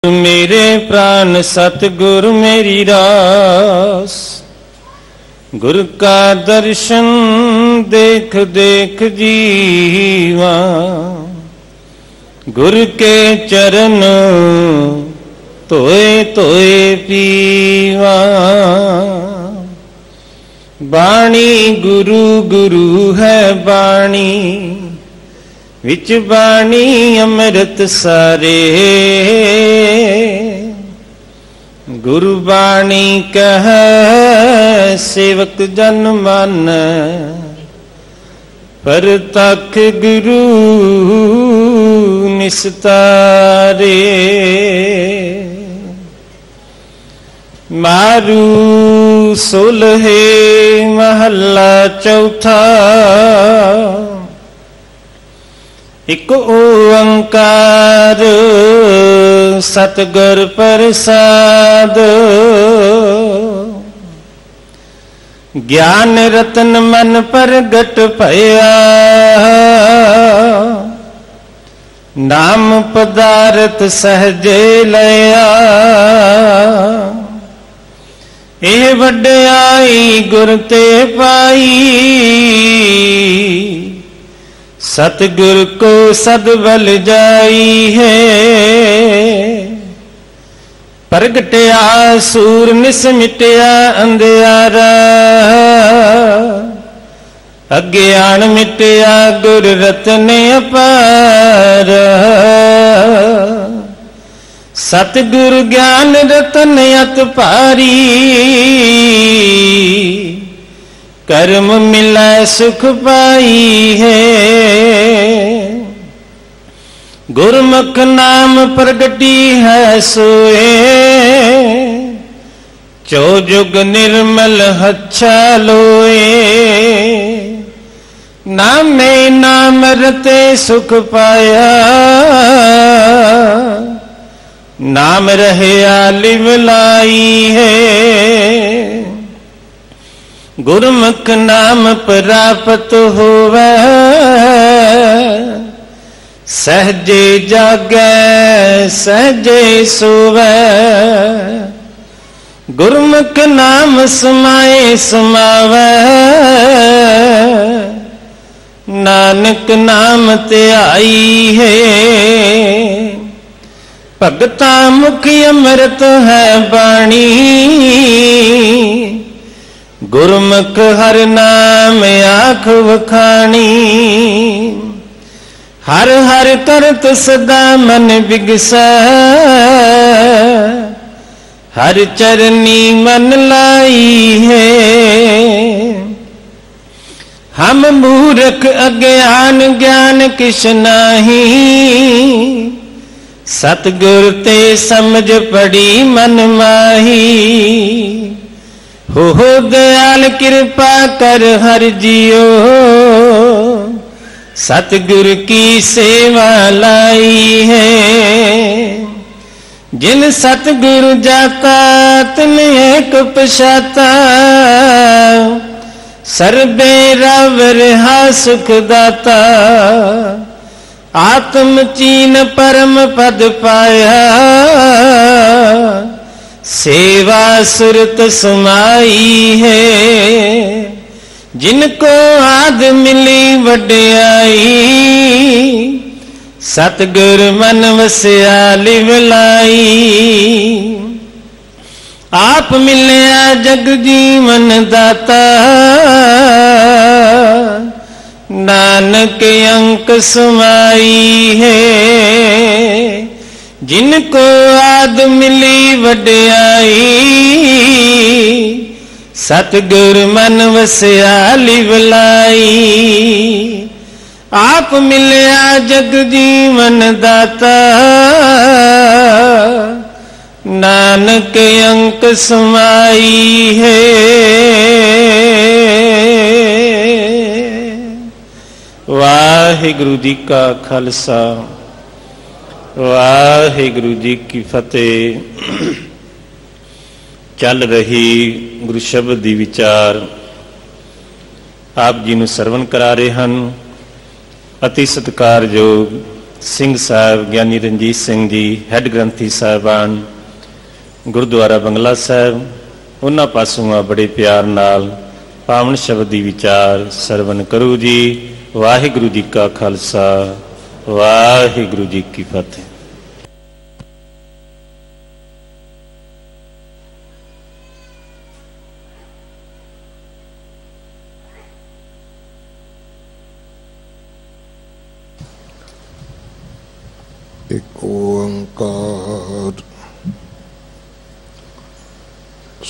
मेरे प्राण सतगुर मेरी रास, गुरु का दर्शन देख देख जीवा, गुरु के चरण तोए तोए पीवा। बाणी गुरु गुरु है बाणी, विच बाणी अमृत सारे। गुरु बाणी कह सेवक जन मन, पर तक गुरु निस्तारे। मारू सोलहे महला चौथा, एक ओंकार सतगुर प्रसाद। ज्ञान रतन मन प्रगट भया, नाम पदारथ सहजे लया। ये वड्याई गुर ते पाई, सतगुर को सदबल जाई है। प्रगटया सूर निसमिटया अंधियारा, अज्ञान मिटया गुर रतन अपार। सतगुर ज्ञान रतन अत पारी, कर्म मिला सुख पाई है। गुरमुख नाम प्रगटी है सोए, चौजुग निर्मल हच्छा लोए। नामे नाम रते सुख पाया, नाम रहे आलिव लाई है। गुरमुख नाम प्राप्त होवे, सहजे जागे सहजे सोवे। गुरमुख नाम समाए समावे, नानक नाम ध्याई है। भगता मुख अमृत है बाणी, गुरमुख हर नाम आँख वखाणी। हर हर करत सदा मन बिगसै, हर चरनी मन लाई है। हम मूर्ख अज्ञान ज्ञान किछ नाही, सतगुर ते समझ पड़ी मन माही। हो दयाल कृपा कर हर जियो, सतगुर की सेवा लाई है। जिन सतगुरु जाता तिन एक पछाता, सर्बे रव रहा सुख दाता। आत्म चीन परम पद पाया, सेवा सुरत समाई है। जिनको आद मिली वड्याई, सतगुर मन वस्या लिव लाई। आप मिलया जग जीवन दाता, नानक अंक समाई है। जिनको आद मिली वड्याई, सतगुर मन वस्या लिव लाई। आप मिलया जग जीवन दाता, नानक अंक समाई है। वाहिगुरु जी का खालसा, वाहिगुरु जी की फतेह। चल रही गुरु शब्द दी विचार आप जी नूं सरवण करा रहे हैं। अति सत्कारयोग ਸਿੰਘ ਸਾਹਿਬ ਗਿਆਨੀ ਰਣਜੀਤ ਸਿੰਘ ਜੀ ਹੈੱਡ ਗ੍ਰੰਥੀ ਸਾਹਿਬਾਨ ਗੁਰਦੁਆਰਾ ਬੰਗਲਾ ਸਾਹਿਬ, ਉਹਨਾਂ ਪਾਸੋਂ ਆ ਬੜੇ ਪਿਆਰ ਨਾਲ ਪਾਵਨ ਸ਼ਬਦ ਦੀ ਵਿਚਾਰ ਸਰਵਨ ਕਰੂ ਜੀ। ਵਾਹਿਗੁਰੂ ਜੀ ਕਾ ਖਾਲਸਾ, ਵਾਹਿਗੁਰੂ ਜੀ ਕੀ ਫਤਿਹ। एक ओंकार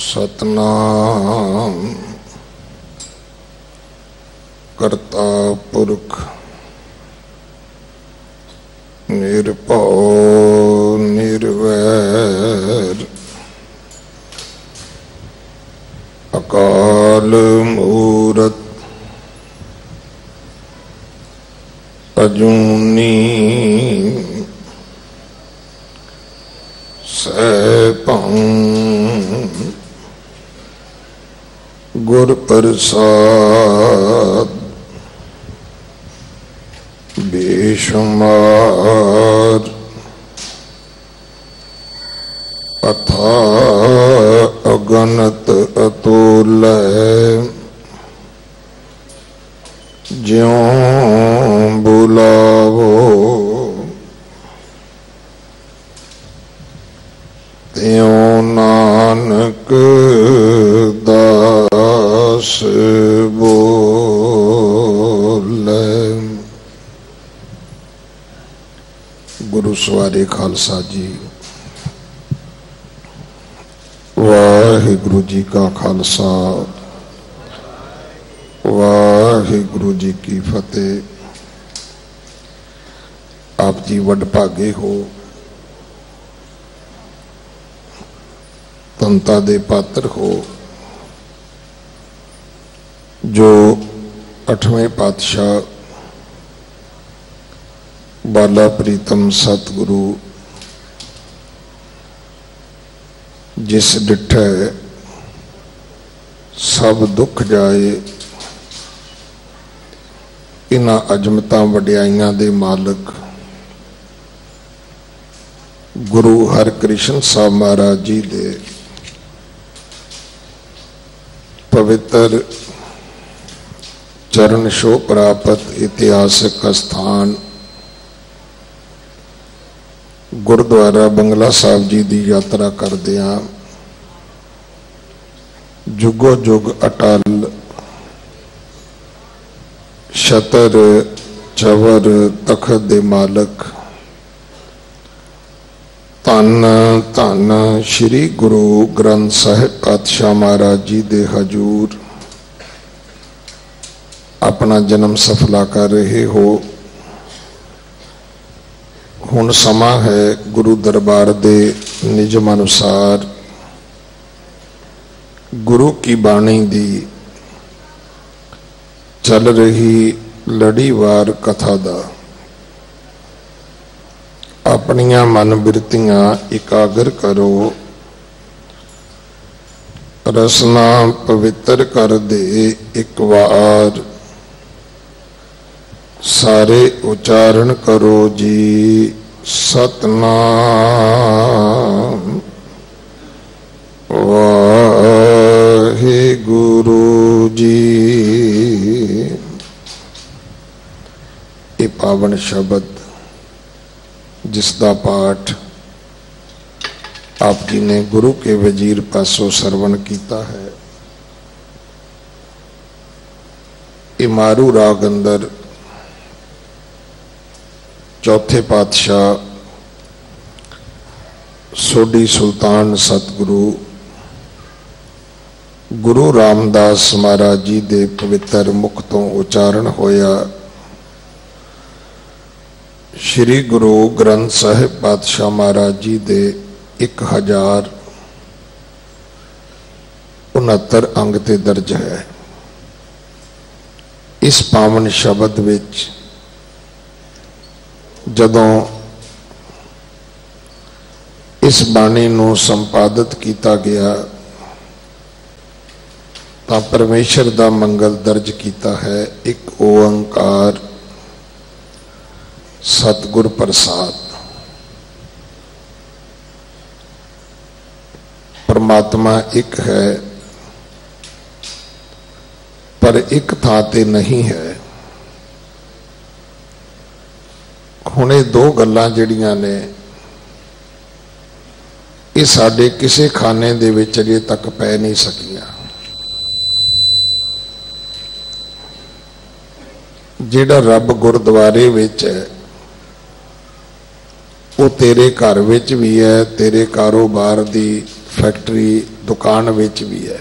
सतनाम करता पुरख निरभौ निर्वैर अकाल मूरत अजूनी सैभं गुर प्रसाद बेशुमार अथाह अगणत अतुल्य ज्यों बुलावो त्यों नानक दास बोले। गुरु सवारे खालसा जी, वाहिगुरु जी का खालसा, वाहिगुरु जी की फतेह। आप जी वडभागे हो, तंता दे पात्र हो, जो 8वें पातशाह बाला प्रीतम सतगुरु जिस डिठे सब दुख जाए, इन्हां अजमतां वडियाइयां दे मालक गुरु हरकृष्ण साहब महाराज जी दे पवित्र चरण छो प्राप्त इतिहासक स्थान गुरुद्वारा बंगला साहब जी की यात्रा करदिया जुगो जुग अटल छतर चवर तखत दे मालक धन धन श्री गुरु ग्रंथ साहिब पातशाह महाराज जी दे हजूर अपना जन्म सफला कर रहे हो। हुण समा है गुरु दरबार दे निजम अनुसार गुरु की बाणी दी चल रही लड़ीवार कथा दा अपनियां मन बिरतियां एकागर करो, रसना पवित्र कर दे एक वार, सारे उच्चारण करो जी सतनाम वाहिगुरु जी। ये पावन शब्द जिसका पाठ आप जी ने गुरु के वजीर पासों सरवण किया है, इमारू राग अंदर चौथे पातशाह सोडी सुल्तान सतगुरु गुरु रामदास महाराज जी दे पवित्र मुख तो उच्चारण होया। श्री गुरु ग्रंथ साहिब पातशाह महाराज जी दे 1069 अंग ते दर्ज है। इस पावन शब्द विच जदों इस बाणी नूं संपादित किया गया तो परमेश्वर का मंगल दर्ज किया है। एक ओंकार सतगुर प्रसाद। परमात्मा एक है पर एक थां ते नहीं है। हुण ये दो गल्लां जिहड़ियां ने ये साडे किसे खाने दे विच अजे तक पै नहीं सकियां। जिहड़ा रब गुरद्वारे विच है वो तेरे घर विच भी है, तेरे कारोबार दी फैक्ट्री दुकान विच भी है।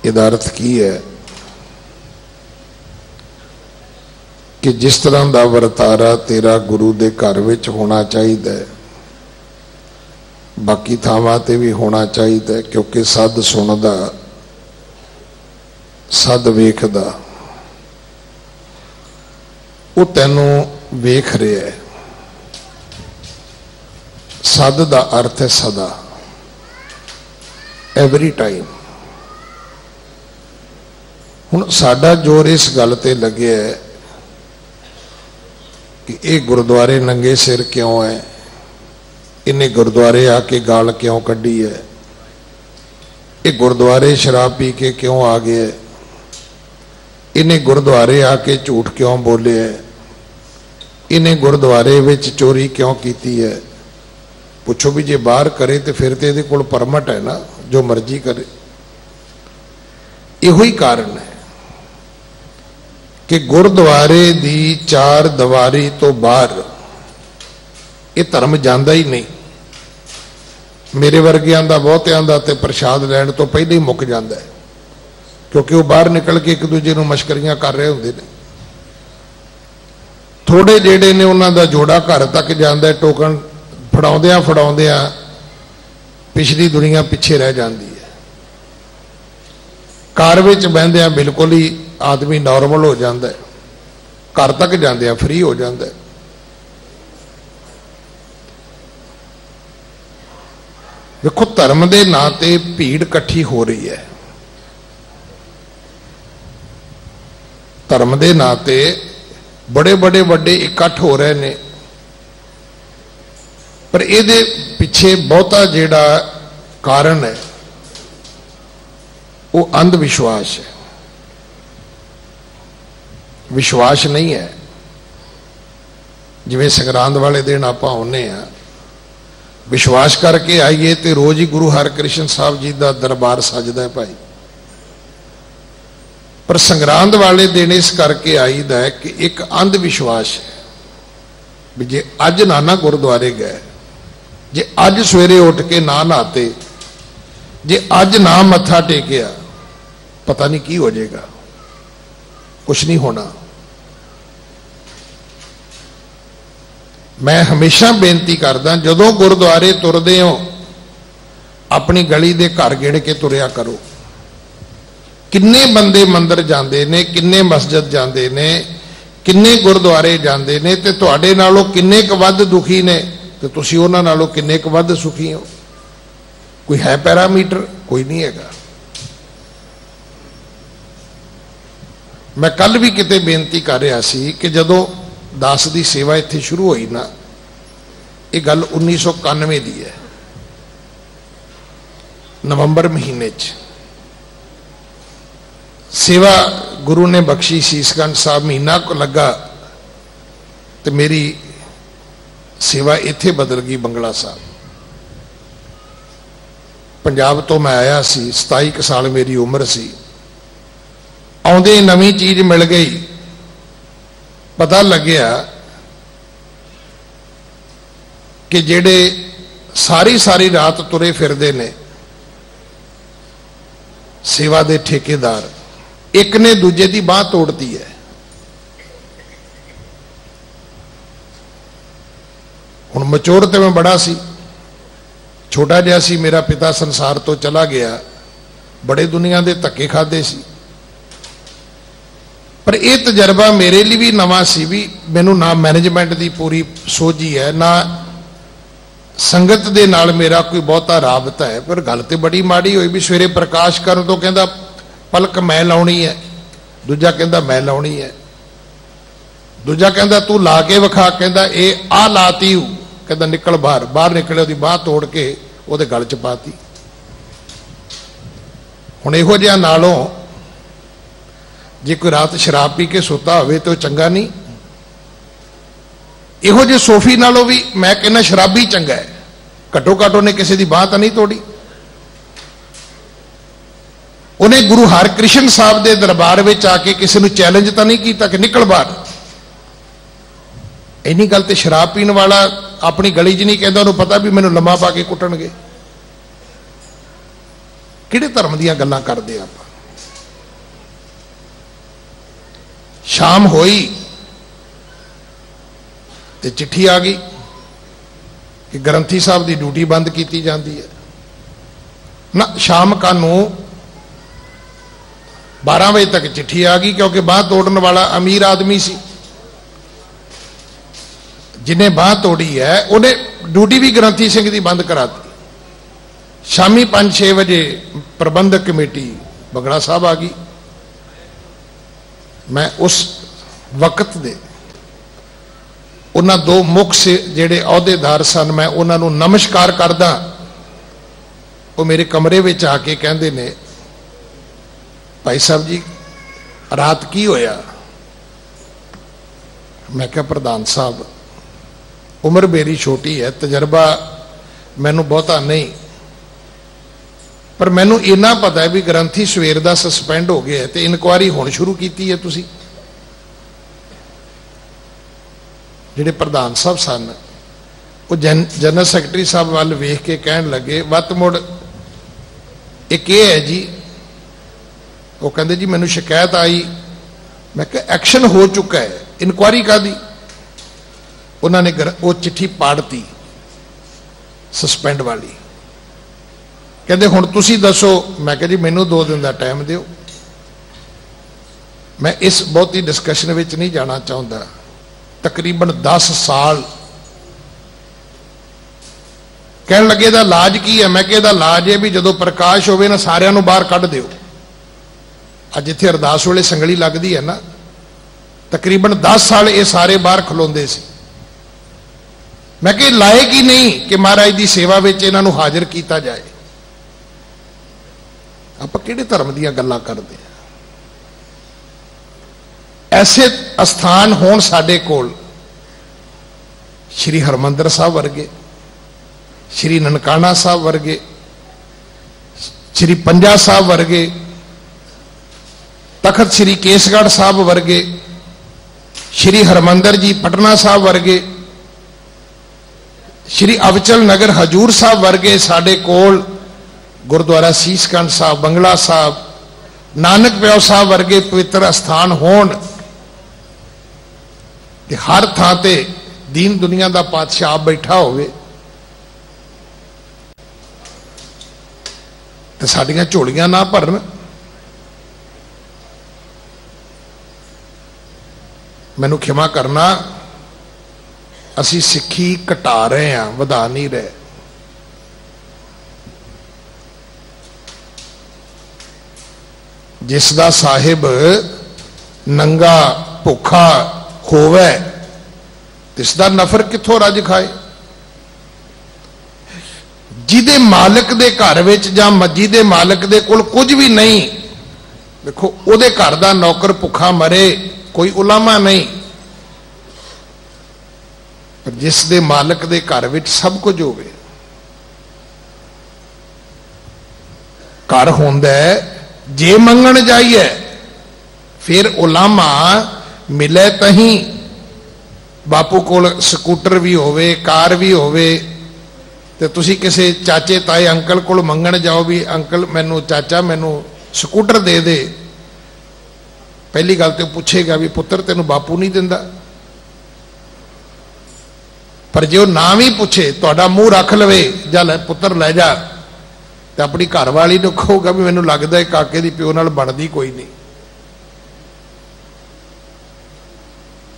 इहदा अर्थ की है कि जिस तरह का वरतारा तेरा गुरु दे घर विच होना चाहिए बाकी थावां ते भी होना चाहिए, क्योंकि सद सुनदा सद वेखदा वो तैनू वेख रहा है। सद दा अर्थ है सदा, एवरी टाइम। हुण साडा जोर इस गल ते लगे है कि ये गुरुद्वारे नंगे सिर क्यों है, इन्हें गुरुद्वारे आके गाल क्यों कढ़ी है, ये गुरुद्वारे शराब पी के क्यों आ गए, इन्हें गुरुद्वारे आके झूठ क्यों बोले है, इन्हें गुरुद्वारे विच चोरी क्यों की है। पुछो भी जे बाहर करे तो फिर तो ये कोल परमट है ना, जो मर्जी करे। इहो ही कारण है कि गुरुद्वारे दी चार दीवारी तो बाहर ये धर्म जाता ही नहीं। मेरे वर्गियां दा बहुतियां दा ते प्रसाद लैण तो पहले ही मुक जाता है, क्योंकि वो बाहर निकल के एक दूजे नूं मश्करियां कर रहे होंदे ने। थोड़े जेड़े ने उन्हां दा जोड़ा घर तक जाता है, टोकन फड़ाउंदियां फड़ाउंदियां पिछली दुनिया पिछे रह जाती है। कार विच बहिंदियां बिल्कुल ही आदमी नॉर्मल हो जाता है, घर तक जांदियां फ्री हो जाता है। देखो धर्म के नां ते भीड़ इकट्ठी हो रही है, धर्म के नां ते बड़े बड़े वड्डे इकट्ठ हो रहे हैं, पर ये पिछे बहुता जिहड़ा कारण है वो अंधविश्वास है, विश्वास नहीं है। जिवें संगरांद वाले दिन आप आने विश्वास करके आइए तो रोज ही गुरु हरकृष्ण साहब जी का दरबार सजदा है भाई, पर संगरांद वाले दिन इस करके आईदा है कि एक अंधविश्वास है भी जे अज ना गुरुद्वारे गए, जे अज सवेरे उठ के ना नहाते, जे अज ना मत्था टेकिया, पता नहीं की हो जाएगा, कुछ नहीं होना। मैं हमेशा बेनती करदा जदों गुरुद्वारे तुरदे हो अपनी गली दे घर गेड़ के तुरिया करो। किन्ने बंदे मंदिर जाते ने, किन्ने मस्जिद जाते ने, किन्ने गुरुद्वारे जाते ने, ते तुहाडे नालों किन्ने क वध दुखी ने ते तुसीं उहनां नालों किन्ने क वध सुखी हो। कोई है पैरामीटर? कोई नहीं हैगा। मैं कल भी किते बेनती कर रहा सी कि जदों दास की सेवा इत्थे शुरू हुई ना, ये गल 1991 दी है, नवंबर महीने सेवा गुरु ने बख्शी। सीसगंज साहब महीना को लगा तो मेरी सेवा इत्थे बदल गई बंगला साहब। पंजाब तो मैं आया सी, 27 साल मेरी उम्र सी। आउंदे नवी चीज मिल गई, पता लग्या कि जेड़े सारी सारी रात तुरे फिरदे ने सेवा दे ठेकेदार, एक ने दूजे की बांह तोड़ती है। हुण मचोर तो मैं बड़ा सी, छोटा जिहा सी, मेरा पिता संसार तो चला गया, बड़े दुनिया के धक्के खाधे सी, पर यह तजर्बा मेरे लिए भी नवा सी। भी मैनू ना मैनेजमेंट की पूरी सोझी है, ना संगत दे नाल मेरा कोई बहुता राबता है। पर गल तो बड़ी माड़ी हुई भी सवेरे प्रकाश करन तो कहता पलक मैं लाउणी है, दूजा कहता मैं लाउणी है। दूजा कहता तू ला के विखा, कहता ये आ लाती, कहता निकल बाहर। बाहर निकले, उसकी बाह तोड़ के वो गल च पाती। हुण इहो जिहा नालों जे कोई रात शराब पी के सुता हो तो चंगा नहीं। इहो जे सोफी नालों भी मैं कहना शराबी चंगा है। घट्टो घट्ट उन्हें किसी की बाह तो नहीं तोड़ी। उन्हें गुरु हरकृष्ण साहब के दरबार में आके किसी को चैलेंज तो नहीं किया कि निकल बाहर। इन्नी गल तो शराब पीण वाला अपनी गली च नहीं कहता, उन्होंने पता भी मैनू लम्मा पा के कुटणगे। किहड़े धर्म दीयां गल्लां करदे आप। शाम होई ते चिट्ठी आ गई कि ग्रंथी साहब की ड्यूटी बंद की जाती है ना। शाम का 12 बजे तक चिट्ठी आ गई, क्योंकि बांह तोड़ने वाला अमीर आदमी सी। जिन्हें बांह तोड़ी है उन्हें ड्यूटी भी ग्रंथी सिंह की बंद कराती। शामी 5-6 बजे प्रबंधक कमेटी बगड़ा साहब आ गई। मैं उस वक्त दे उन्होंने 2 मुख से जेडे अहुदेदार सन, मैं उन्होंने नमस्कार करदा। वो मेरे कमरे में आके कहते ने, भाई साहब जी रात की होया? मैं क्या प्रधान साहब, उम्र मेरी छोटी है, तजर्बा मैनू बहुता नहीं, पर मैनू इन्ना पता है भी ग्रंथी सवेर का सस्पेंड हो गया तो इनकुआरी हुण शुरू की है। तुसी जिहड़े प्रधान साहब सन वो जनरल सैकटरी साहब वाल वेख के कहन लगे, वत मुड़ एक ये है जी। वो कहते जी मैनू शिकायत आई। मैं कहा एक्शन हो चुका है, इनकुआरी कादी? उन्होंने वो चिट्ठी पाड़ती सस्पेंड वाली। कहते हुण तुसी दसो। मैं कहा जी मैनू 2 दिन का टाइम दिओ। मैं इस बहुती डिस्कशन में नहीं जाना चाहता। तकरीबन 10 साल कहन लगे दा इलाज की है। मैं कहदा इलाज है भी जदों प्रकाश होवे ना सारिਆਂ ਨੂੰ बाहर कढ़ दिओ। अज इत्थे अरदास वेले संगली लगदी है ना, तकरीबन 10 साल ये सारे बाहर खलोंदे सी। मैं कहा लायक ही नहीं कि महाराज की सेवा में इन्हों हाजिर किया जाए। आप किहड़े धर्म दीयां गल्लां करदे? ऐसे अस्थान होण साडे कोल, श्री हरमंदर साहब वर्गे, श्री ननकाना साहब वर्गे, श्री पंजा साहब वर्गे, तखत श्री केसगढ़ साहब वर्गे, श्री हरमंदर जी पटना साहब वर्गे, श्री अवचल नगर हजूर साहब वर्गे साडे कोल, गुरुद्वारा सीसगंज साहब, बंगला साहब, नानक प्यो साहब वर्गे पवित्र स्थान होण ते हर थां ते दीन दुनिया का पातशाह आप बैठा होवे ते साडियां झोलियां ना भरन। मैनू क्षमा करना, असी सिक्खी घटा रहे हैं, वधा नहीं रहे। जिसदा साहिब नंगा भुखा होवे तिसदा नफर कित्थों रज खाए। जिदे मालिक दे घर विच जां मस्जिद दे मालिक दे कोल कुछ भी नहीं, देखो उहदे घर दा नौकर भुखा मरे, कोई उलामा नहीं, पर जिस दे मालिक दे घर विच सब कुछ होवे, घर होंदा है, जे मंगण जाइए फिर उलामा मिले तही, बापू कोल स्कूटर भी होवे, कार भी होवे, ते तुसी किसी चाचे ताए अंकल कोल मंगण जाओ भी अंकल मैनू चाचा मैनू स्कूटर दे दे, पहली गल तो पूछेगा भी पुत्र तेनू बापू नहीं दिंदा। पर जो ना भी पूछे तुहाडा मूँह रख लवे जा लै पुत्र लै जा, तो अपनी घरवाली नूं कहोगा भी मैनू लगदा है काके दी प्यो नाल बनदी कोई नहीं।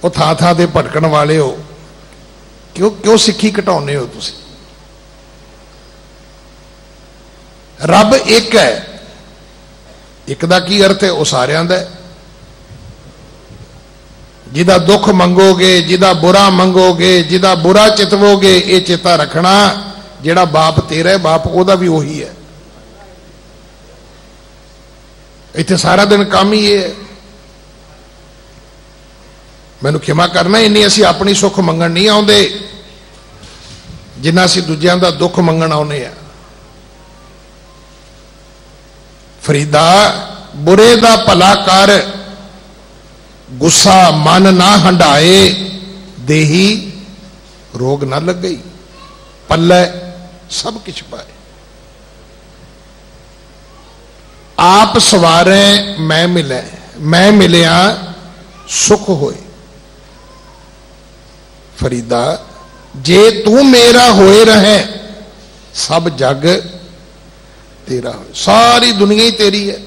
वो थां थां ते भटकण वाले हो, क्यों क्यों सिक्खी घटाउने हो तुसी? रब एक है, एक दा की अर्थ है? वो सारियां दा है। जिदा दुख मंगोगे, जिदा बुरा मंगोगे, जिदा बुरा चितवोगे, ये चेता रखना जिहड़ा बाप तेरा है बाप ओदा भी उही है। इत्थे सारा दिन काम ही ये है। मैनू क्षमा करना, इन्नी असी अपनी सुख मंगण नहीं आउंदे जिन्ना असी दूजियां दा दुख मंगण आउंदे आ। फरीदा बुरे दा भला कर, गुस्सा मन ना हंडाए, देही रोग ना लग गई, पल्ले सब कुछ पाए। आप सवारे मैं मिले, मैं मिलिया सुख होए। फरीदा जे तू मेरा होए रहे, सब जग तेरा हो। सारी दुनिया ही तेरी है,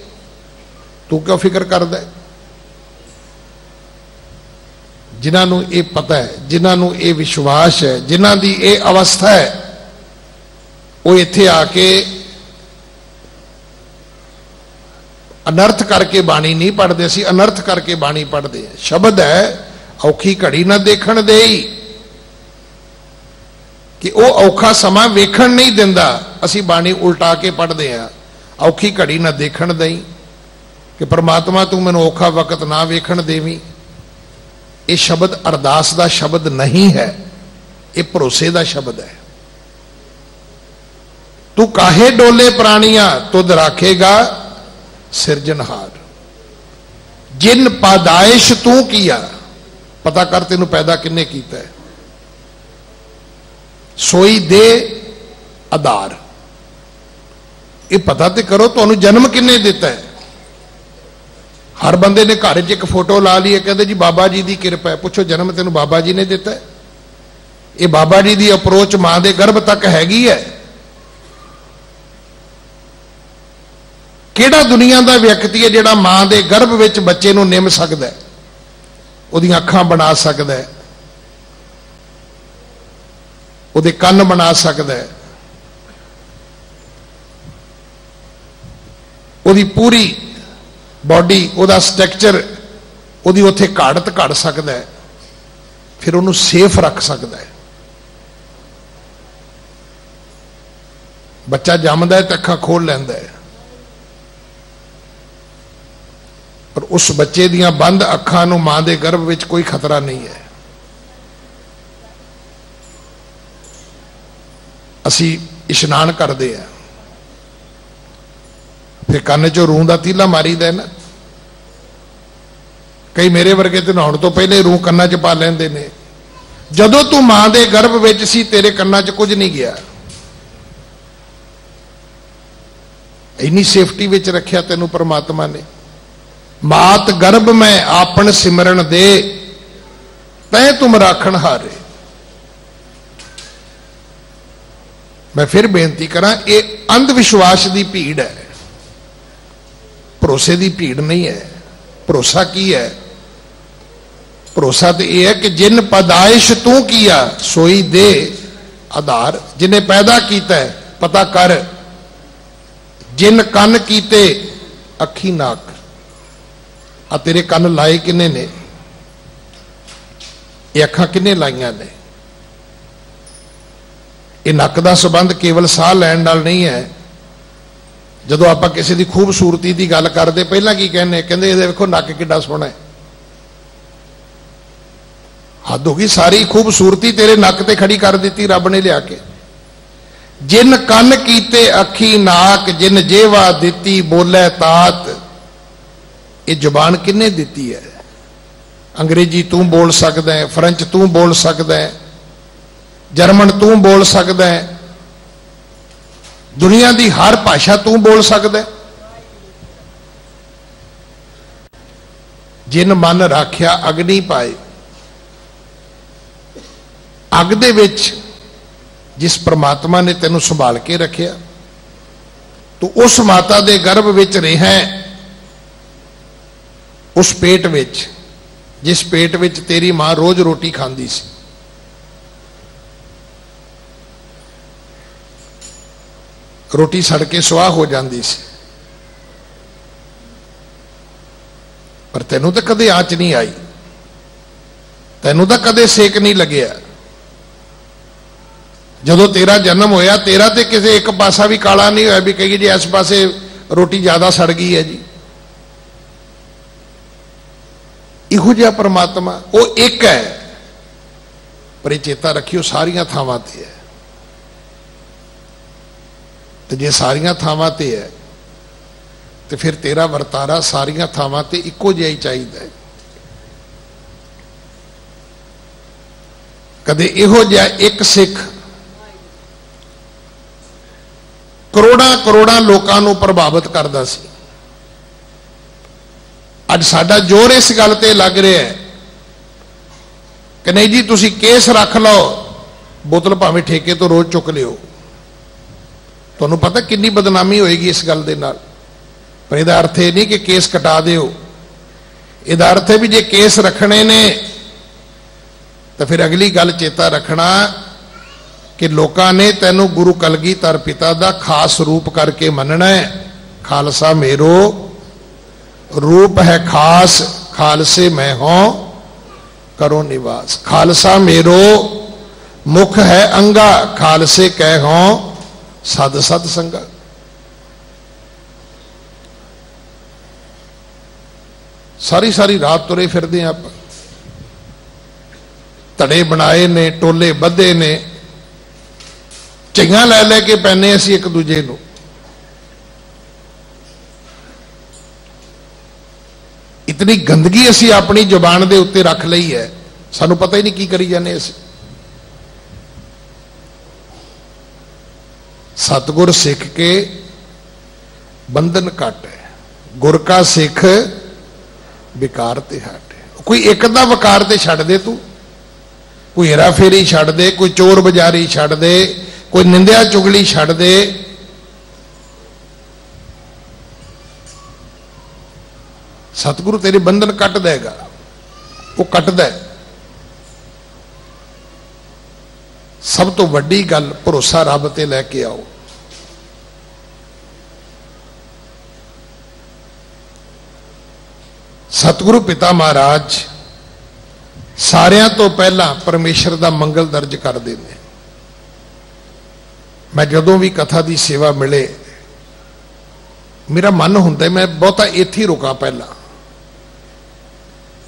तू क्यों फिक्र करदा है? जिन्होंने ये पता है, जिन्होंने ये विश्वास है, जिन्हों की ये अवस्था है, वो इत्थे आके अनर्थ करके बाणी नहीं पढ़ते, असी अनर्थ करके बाणी पढ़ते हैं। शब्द है औखी घड़ी ना देखण दे, कि वो औखा समा वेखण नहीं दिंदा, असी बाणी उल्टा के पढ़ते हैं। औखी घड़ी ना देखण दई, कि परमात्मा तू मैनू औखा वक्त ना वेखण देवी। ये शब्द अरदास का शब्द नहीं है, ये भरोसे का शब्द है। तू काहे डोले प्राणियां, तुद राखेगा सिरजनहार। जिन पैदाइश तू किया, पता कर तेनू पैदा किन्ने कीता है। सोई दे आधार, ये पता तो करो तुहानू जन्म किन्ने दिता है। हर बंदे ने घर च एक फोटो ला ली है, कहते जी बाबा जी की कृपा है। पूछो जन्म तेन बाबा जी ने दिता है? ये बाबा जी की अप्रोच मां के गर्भ तक हैगी है। किहड़ा दुनिया का व्यक्ति है जिहड़ा मां के गर्भ विच बच्चे नूं निम सकदा है, उहदियां अखां बना सकदा है, उहदे कंन बना सकदा है, उहदी पूरी बॉडी, उहदा स्ट्रक्चर, उहदी उत्थे घाड़त घड़ सकदा है, फिर उहनूं सेफ रख सकदा है। बच्चा जमदा है तो अखां खोल लैंदा है, पर उस बच्चे दियां बंद अखां नूं मां दे गर्भ विच कोई खतरा नहीं है। असी इशनान करते हैं, फिर कन्न चो रूह का तीला मारीदा है ना। कई मेरे वर्गे तो नहाउण तो पहले रूह कन्ना च पा लेंदे ने। जदों तू मां दे गर्भ विच सी, तेरे कन्ना च कुछ नहीं गया। इन्नी सेफ्टी विच रखिया तेनू परमात्मा ने। मात गर्भ में आपन सिमरन दे, तै तुम राखण हारे। मैं फिर बेनती करा, ये अंधविश्वास की भीड़ है, भरोसे की भीड़ नहीं है। भरोसा की है? भरोसा तो यह है कि जिन पैदाइश तू किया, सोई दे आधार। जिन्हें पैदा किया है पता कर। जिन कन कीते अखी नाक, आ तेरे कन लाए किने ने? ये अखां किने लाइया ने? ये नक का संबंध केवल साह लैण नाल नहीं है। जदों आपां किसी की खूबसूरती की गल करते, पहला की कहने, कहते देखो नक किड्डा सोहना है। हद हो गई, सारी खूबसूरती तेरे नक ते खड़ी कर दी रब ने लिया के। जिन कन कीते अखी नाक, जिन जेवा दिती बोले तात। ये जुबान किन्ने दिती है? अंग्रेजी तू बोल सकदा है, फ्रेंच तू बोल सकदा है, जर्मन तू बोल सकदा है, दुनिया की हर भाषा तू बोल सकदा है। जिन मन राख्या अग्नि पाए। अग दे विच जिस परमात्मा ने तेनू संभाल के रखिया, तू उस माता दे गर्भ विच रहा, उस पेट विच जिस पेट विच तेरी मां रोज रोटी खांदी सी। रोटी सड़ के सुआह हो जाती सी, पर तेनू तो कदे आंच नहीं आई। तैनू तो कदे सेक नहीं लग्या। जदों तेरा जन्म होया तेरा तो किसी एक पासा भी काला नहीं होया भी कहिए जी इस पासे रोटी ज्यादा सड़ गई है जी। इहो जिहा परमात्मा वो एक है, पर ये चेता रखियो सारियां थावां ते है। तो जे सारियां थावां ते है तो फिर तेरा वरतारा सारियां थावां ते इक्को जिहा ही चाहिए है। कदे इहो जिहा एक सिख करोड़ां करोड़ां लोकां नूं प्रभावित करदा सी। अज साडा जोर इस गल ते लग रहा है कि नहीं जी तुसी केस रख लो, बोतल भावें ठेके तो रोज चुक लियो। तुहानूं पता कितनी बदनामी होएगी इस गल दे नाल। पर इहदा अर्थ यह नहीं कि केस कटा दिओ, इहदा अर्थ है भी जे केस रखने ने तो फिर अगली गल चेता रखना कि लोकां ने तैनू गुरु कलगीधर पिता दा खास रूप करके मनना है। खालसा मेरो रूप है खास, खालसे मैं हों करो निवास। खालसा मेरो मुख है अंगा, खालसे कह हों सद सद संगा। सारी सारी रात तुरे फिरदे आप, धड़े बनाए ने, टोले बधे ने, झिंगा लै लै के पैने असीं एक दूजे नूं। इतनी गंदगी असीं अपनी जुबान दे उत्ते रख लई है, सानू पता ही नहीं की करी जाने असीं। सतगुर सिख के बंधन घट है, गुर का सिख विकार ते हट है। कोई एक दा वकार ते छड़ दे, तू कोई हेरा फेरी छड़ दे, कोई चोर बाजारी छड़ दे, कोई निंदिया चुगली छड़ दे। सतगुरु तेरे बंधन कट देगा, वो कटदा है। सब तो वड्डी गल भरोसा रब ते लैके आओ। सतगुरु पिता महाराज सारियां तो पहला परमेश्वर का मंगल दर्ज करते हैं। मैं जदों भी कथा की सेवा मिले मेरा मन होंदा मैं बहुता इत्थे रुका। पहला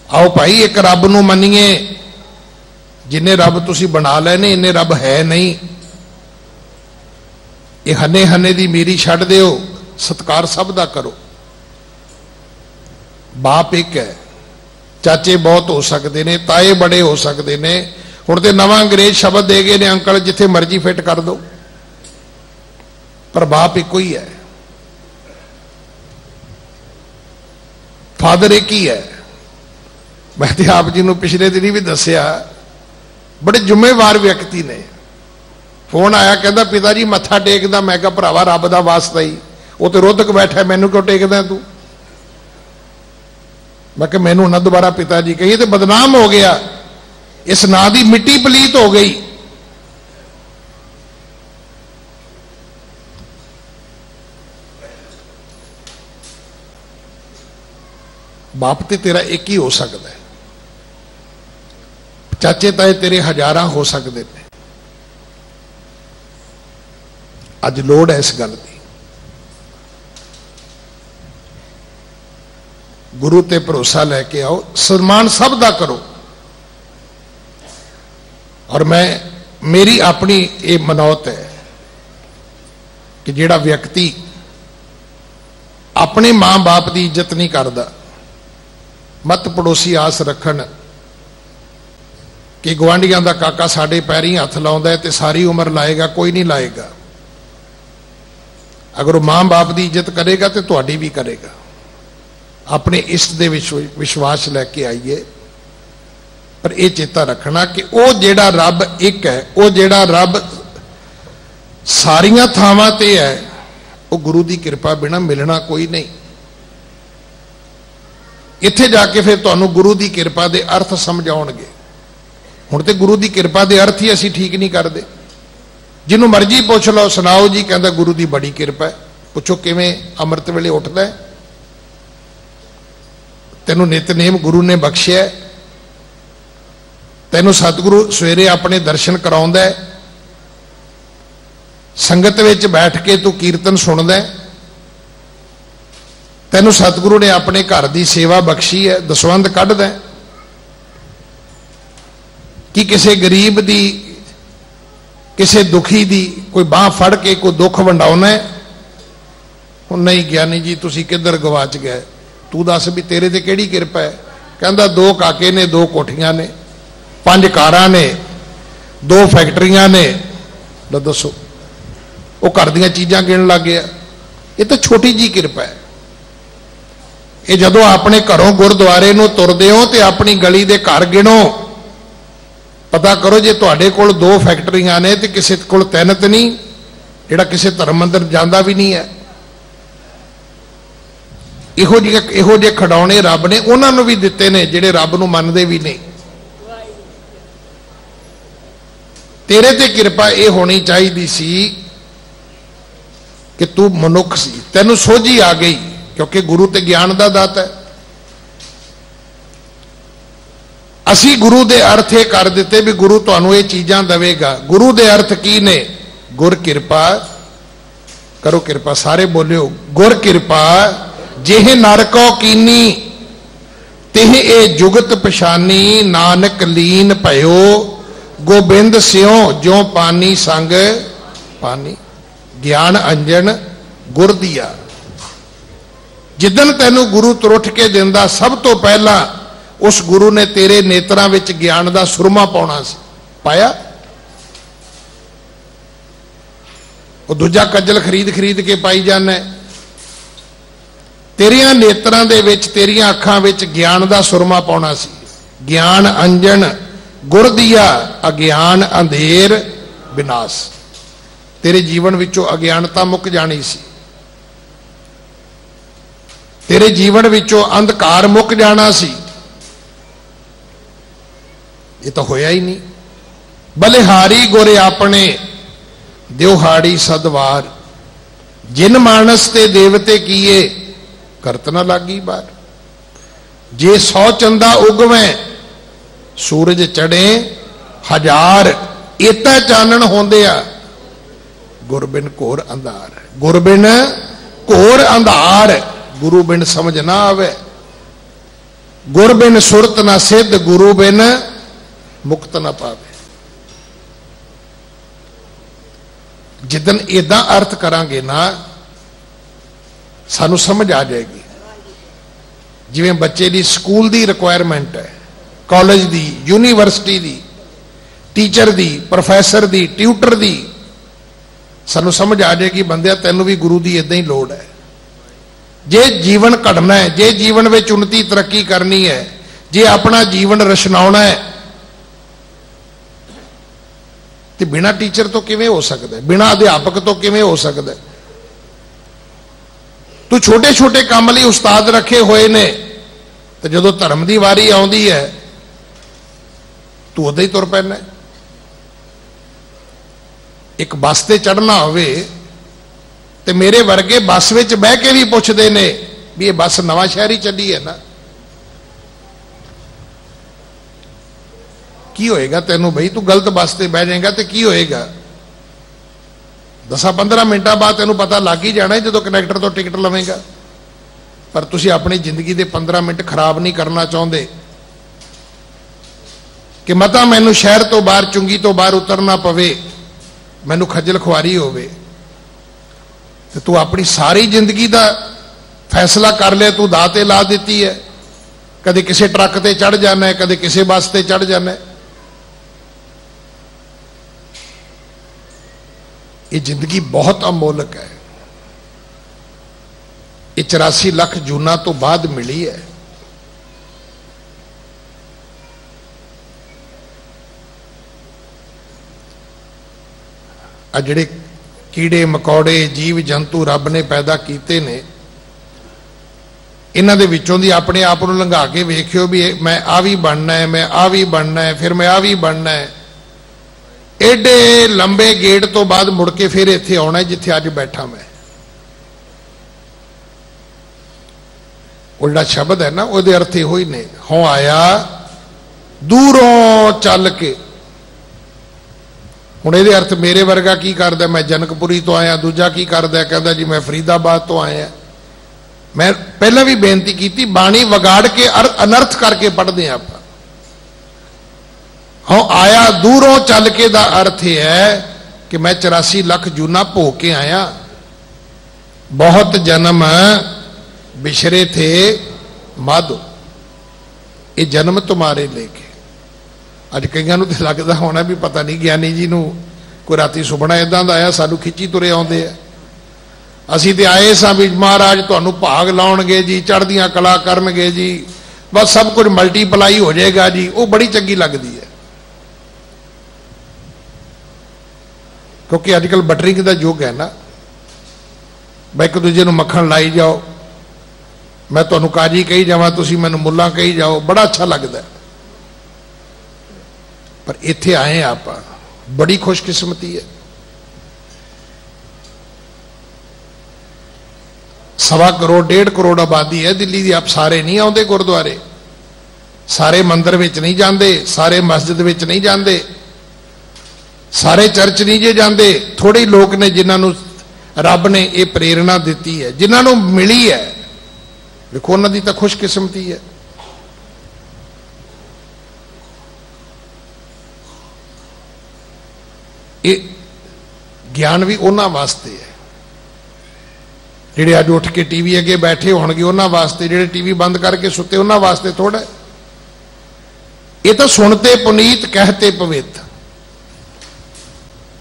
आओ भाई एक रब नूं मनीए, जिन्हें रब तुसी बना लेने इन्ने रब है नहीं। ये हने हने दी मेरी छड़ दिओ, सत्कार सब दा करो। बाप एक है, चाचे बहुत हो सकते ने, ताए बड़े हो सकते ने। हुण ते नवां अंग्रेज शब्द दे गए ने अंकल जिथे मर्जी फिट कर दो, पर बाप एक ही है, फादर एक ही है। मैं तो आप जी को पिछले दिन भी दसिया, बड़े जिम्मेवार व्यक्ति ने। फोन आया कहता पिता जी मत्था टेकदा, मैं कहा भरावा रब दा वास्ता ही, वो तो रोधक बैठा, मैनू क्यों टेकदा तू। मैं कहा मैनू ना दोबारा पिता जी कही तो बदनाम हो गया, इस नां दी मिट्टी पलीत हो गई। बाप ते तेरा एक ही हो सकता है, चाचे ताए तेरे हजारां हो सकते हैं। अज लोड़ है इस गल की। गुरु ते भरोसा लैके आओ, सम्मान सब दा करो। और मैं मेरी अपनी ये मनौत है कि जिहड़ा व्यक्ति अपने मां बाप की इज्जत नहीं करता, मत पड़ोसी आस रखन कि गुआढ़ियां दा काका साडे पैरी हथ लाउंदा है ते सारी उम्र लाएगा, कोई नहीं लाएगा। अगर वो मां बाप की इज्जत करेगा तो तुहाडी भी करेगा। अपने इष्ट दे विश्वास लैके आइए, पर यह चेता रखना कि वो जेड़ा रब एक है, वो जेड़ा रब सारियां थावां ते है, वो गुरु की कृपा बिना मिलना कोई नहीं। इत्थे जाके फिर तुहानूं गुरु की कृपा के अर्थ समझाउणगे। हुण ते गुरु की कृपा के अर्थ ही असीं ठीक नहीं करते। जिन्हों मर्जी पुछ लो, सुनाओ जी, कहता गुरु की बड़ी कृपा है। पुछो किवें अमृत वेले उठदा है, तेनों नितनेम गुरु ने बख्शिया, तैनू सतगुरु सवेरे अपने दर्शन कराउंदा है, संगत विच बैठ के तू कीर्तन सुनदा है, तैनू सतगुरु ने अपने घर की सेवा बख्शी है, दसवंध कढ़दा है कि किसी गरीब दी किसी दुखी दी कोई बांह फड़ के कोई दुख वंडाउना है। नहीं ज्ञानी जी तुसी किधर गवाच गए, तू दस भी तेरे ते किहड़ी किरपा है। कहंदा 2 काके ने, 2 कोठियां ने, 5 कारां ने, 2 फैक्ट्रियां ने। दसो वो घर दीयां चीज़ां गिण लग गया। ये तो छोटी जी किरपा है। ये जदों अपने घरों गुरुद्वारे नूं तुरदे हो तो अपनी गली दे घर गिणो, पता करो जे तुहाडे कोल 2 फैक्ट्रियां ने तो किसी कोल 3 तो नहीं, जिहड़ा किसी धर्म मंदिर जांदा भी नहीं है। इहो जे खिडौणे रब ने उन्हां नूं भी दिते ने जिहड़े रब नूं मनदे भी नहीं। तेरे ते किरपा ये होनी चाहिए सी कि तू मनुख सी, तैनूं सोझी आ गई, क्योंकि गुरु ते ज्ञान दा दाता है। असी गुरु दे अर्थ ये कर दिते भी गुरु तुहानूं ये चीज़ां देवेगा। गुरु दे अर्थ की ने? गुर किरपा करो, किरपा सारे बोलियो, गुर किरपा जेह नर को कीनी तेह ए जुगत पछानी, नानक लीन भयो गोबिंद स्यों जो पानी संग पानी। ज्ञान अंजन गुर दिया। जिदन तैनू गुरु तुरठ के दिंदा सब तो पहला उस गुरु ने तेरे नेत्रां विच ज्ञान दा सुरमा पाउणा सी, पाया? वो दूजा कज्जल खरीद खरीद के पाई जाना है। तेरियां नेत्रां दे विच, तेरियां अखां विच ज्ञान दा सुरमा पाउणा सी। ज्ञान अंजन गुर दिया, अज्ञान अंधेर विनाश। तेरे जीवन विचों अज्ञानता मुक जानी सी, तेरे जीवन विचों अंधकार मुक जाना सी। ये तो होया ही नहीं। बलिहारी गोरे अपने दिवहाड़ी सदवार, जिन मानस ते देवते किए करत न लागी बार। जे 100 चंदा उगवें सूरज चढ़े 1000, एता चानन होंदे आ गुर बिन घोर अंधार। गुर बिन घोर अंधार, गुरु बिन समझ ना आवे। गुर बिन सुरत ना सिद्ध, गुरु बिन मुक्त ना पावे। जिदन इदा अर्थ करांगे ना सानू समझ आ जाएगी। जिवें बच्चे दी स्कूल दी रिक्वायरमेंट है, कॉलेज दी, यूनीवर्सिटी दी, टीचर दी, प्रोफैसर दी, ट्यूटर दी, सानू समझ आ जाएगी बंदिया तैनू भी गुरु दी इदां ही लोड़ है। जे जीवन घड़ना है, जे जीवन में उन्नति तरक्की करनी है, जे अपना जीवन रचनाउणा है, तो बिना टीचर तो किवें हो सकता है, बिना अध्यापक तो किवें हो सकता है। तू छोटे छोटे काम लई उस्ताद रखे हुए ने, तो जदों धर्म की वारी आउंदी है तू उदां ही तुर पैना। एक बस ते चढ़ना होवे ते मेरे वर्गे बस विच बह के भी पुछदे ने भी ये बस नवां शहर ही चली है ना, की होएगा तैनू बई, तू गलत बस ते बह जाएगा तो की होएगा। 10-15 मिनटां बाद तैनू पता लग ही जाना है जदों कनैक्टर तो टिकट लवेगा। पर तुसी अपनी जिंदगी के 15 मिनट खराब नहीं करना चाहते कि मता मैनू शहर तो बाहर, चुंगी तो बाहर उतरना पवे, मैनू खज्जल खुआरी होवे। तो तू अपनी सारी जिंदगी का फैसला कर लिया, तू दाऽ ते ला दी है। कदे किसी ट्रक ते चढ़ जाना है, कदे किसी बस ते चढ़ जाना है। ये जिंदगी बहुत अमोलक है। ये 84 लाख जूना तो बाद मिली है। आ जिहड़े कीड़े मकौड़े जीव जंतु रब ने पैदा किए ने, इन्हां दे विचों दी अपने आप नूं लंघा के वेखियो भी मैं आ भी बनना है, मैं आ भी बनना है, फिर मैं आ भी बनना है। एडे लंबे गेट तो बाद मुड़ के फिर इत्थे आउणा है जिथे अज बैठा मैं। वो जिहड़ा शब्द है ना, उहदे अर्थ इहो ही ने, हों आया दूरों चल के। हुण इहदे अर्थ मेरे वर्गा की करदा, मैं जनकपुरी तो आया, दूजा की करदा कहदा जी मैं फरीदाबाद तो आया। मैं पहले भी बेनती की, बाणी वगाड़ के अनर्थ करके पढ़ते हैं आप। हाँ, आया दूरों चल के दा अर्थ है कि मैं 84 लाख जूना भोग के आया, बहुत जन्म बिछरे थे माधो, ये जन्म तुम्हारे लेके। अज कईयां नूं ते लगदा होना भी पता नहीं ज्ञानी जी नूं कोई राती सुपना इदां दा आया, सानू खिच्ची तुरे आउंदे आ। असीं ते आए सां भी महाराज तुहानूं भाग लाउणगे जी, चढ़दियां कला करनगे जी, बस सब कुछ मल्टीप्लाई हो जाएगा जी। वो बड़ी चंगी लगदी है, क्योंकि अजकल बटरिंग का युग है ना, मैं एक दूजे नूं मक्खण लाई जाओ, मैं तुहानूं काजी कही जावां, तुसीं मैनूं मुल्ला कही जाओ, बड़ा अच्छा लगता है। पर इत्थे आए आप, बड़ी खुशकिस्मती है। 1.25 करोड़ 1.5 करोड़ आबादी है दिल्ली की। आप सारे नहीं आते गुरुद्वारे, सारे मंदिर विच नहीं जाते, सारे मस्जिद विच नहीं जाते, सारे चर्च नहीं जे जाते। थोड़े लोग ने जिन्होंने रब ने ये प्रेरणा दी है, जिन्होंने मिली है, देखो उन्होंने तो खुशकिस्मती है। ये ज्ञान भी उन्होंने वास्ते है जिहड़े अज उठ के टीवी अगे बैठे होणगे, उन्होंने वास्ते। जिहड़े टीवी बंद करके सुते उन्होंने वास्ते थोड़ा। ये तो सुनते पुनीत कहते पवित्र,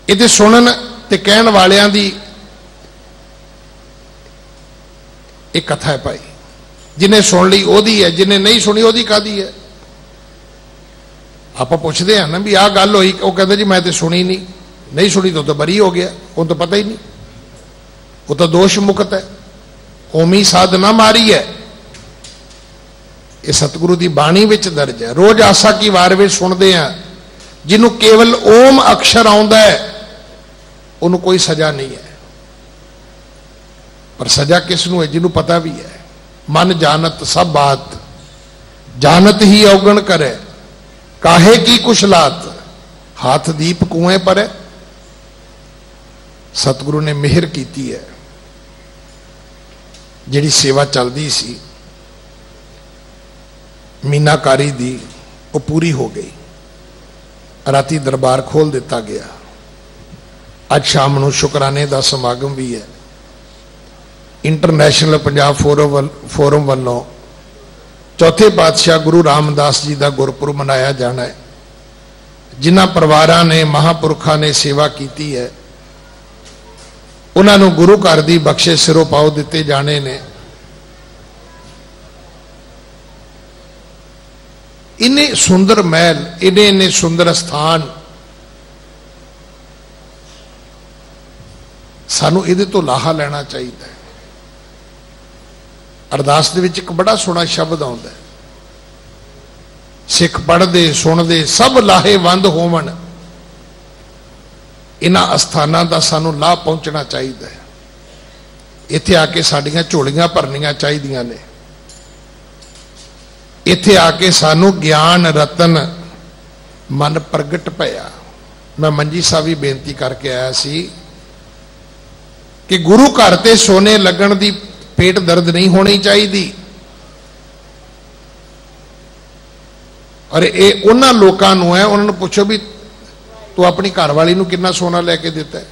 ये सुनन ते कहण वालियां दी एक कथा है भाई। जिन्हें सुन ली ओदी है, जिन्हें नहीं सुनी ओदी कादी है। आप पूछते हैं ना भी आ गल हुई, वो कहते जी मैं तो सुनी नहीं, नहीं सुनी तो बरी हो गया, उन तो पता ही नहीं, वो तो दोष मुक्त है, ओमी साधना मारी है। ये सतगुरु की बाणी विच दर्ज है। रोज आसा की वार में सुनते हैं, जिन्हों केवल ओम अक्षर आउंदा है उन्होंने कोई सजा नहीं है। पर सजा किसनूं है? जिन्हों पता भी है। मन जानत सब बात, जानत ही अवगण करे, काहे की कुशलात, हाथ दीप कुएं पर है। सतगुरु ने मेहर की है, जिहड़ी सेवा चलती सी मीनाकारी दी, वो पूरी हो गई। राती दरबार खोल दिता गया। अज शाम नूं शुकराने का समागम भी है। इंटरनेशनल पंजाब फोरम वालों चौथे पातशाह गुरु रामदास जी का गुरपुरब मनाया जाना है। जिन्हां परिवारां ने महापुरखों ने सेवा की है, उन्होंने गुरु घर की बख्शिश सिरों पाओ दिते जाने ने। इन्ने सुंदर महल, इन्ने सुंदर स्थान, सानू इहदे तो लाहा लेना चाहिए। अरदास दे विच एक बड़ा सोहना शब्द आउंदा है, सिख पढ़दे सुनदे सब लाहेवंद होवन। इन्हां अस्थानां दा सानू लाभ पहुंचना चाहिए। इत्थे आके साडियां झोलियां भरनियां चाहिदियां ने। इत्थे आके सानू ज्ञान रतन मन प्रगट पया। मैं मंजी साहब भी बेनती करके आया सी कि गुरु घर ते सोने लगन दी पेट दर्द नहीं होनी चाहिए। और ये उन्हां लोकां नूं है, उन्होंने पूछो भी तू अपनी घरवाली नूं कितना सोना लैके दिता है।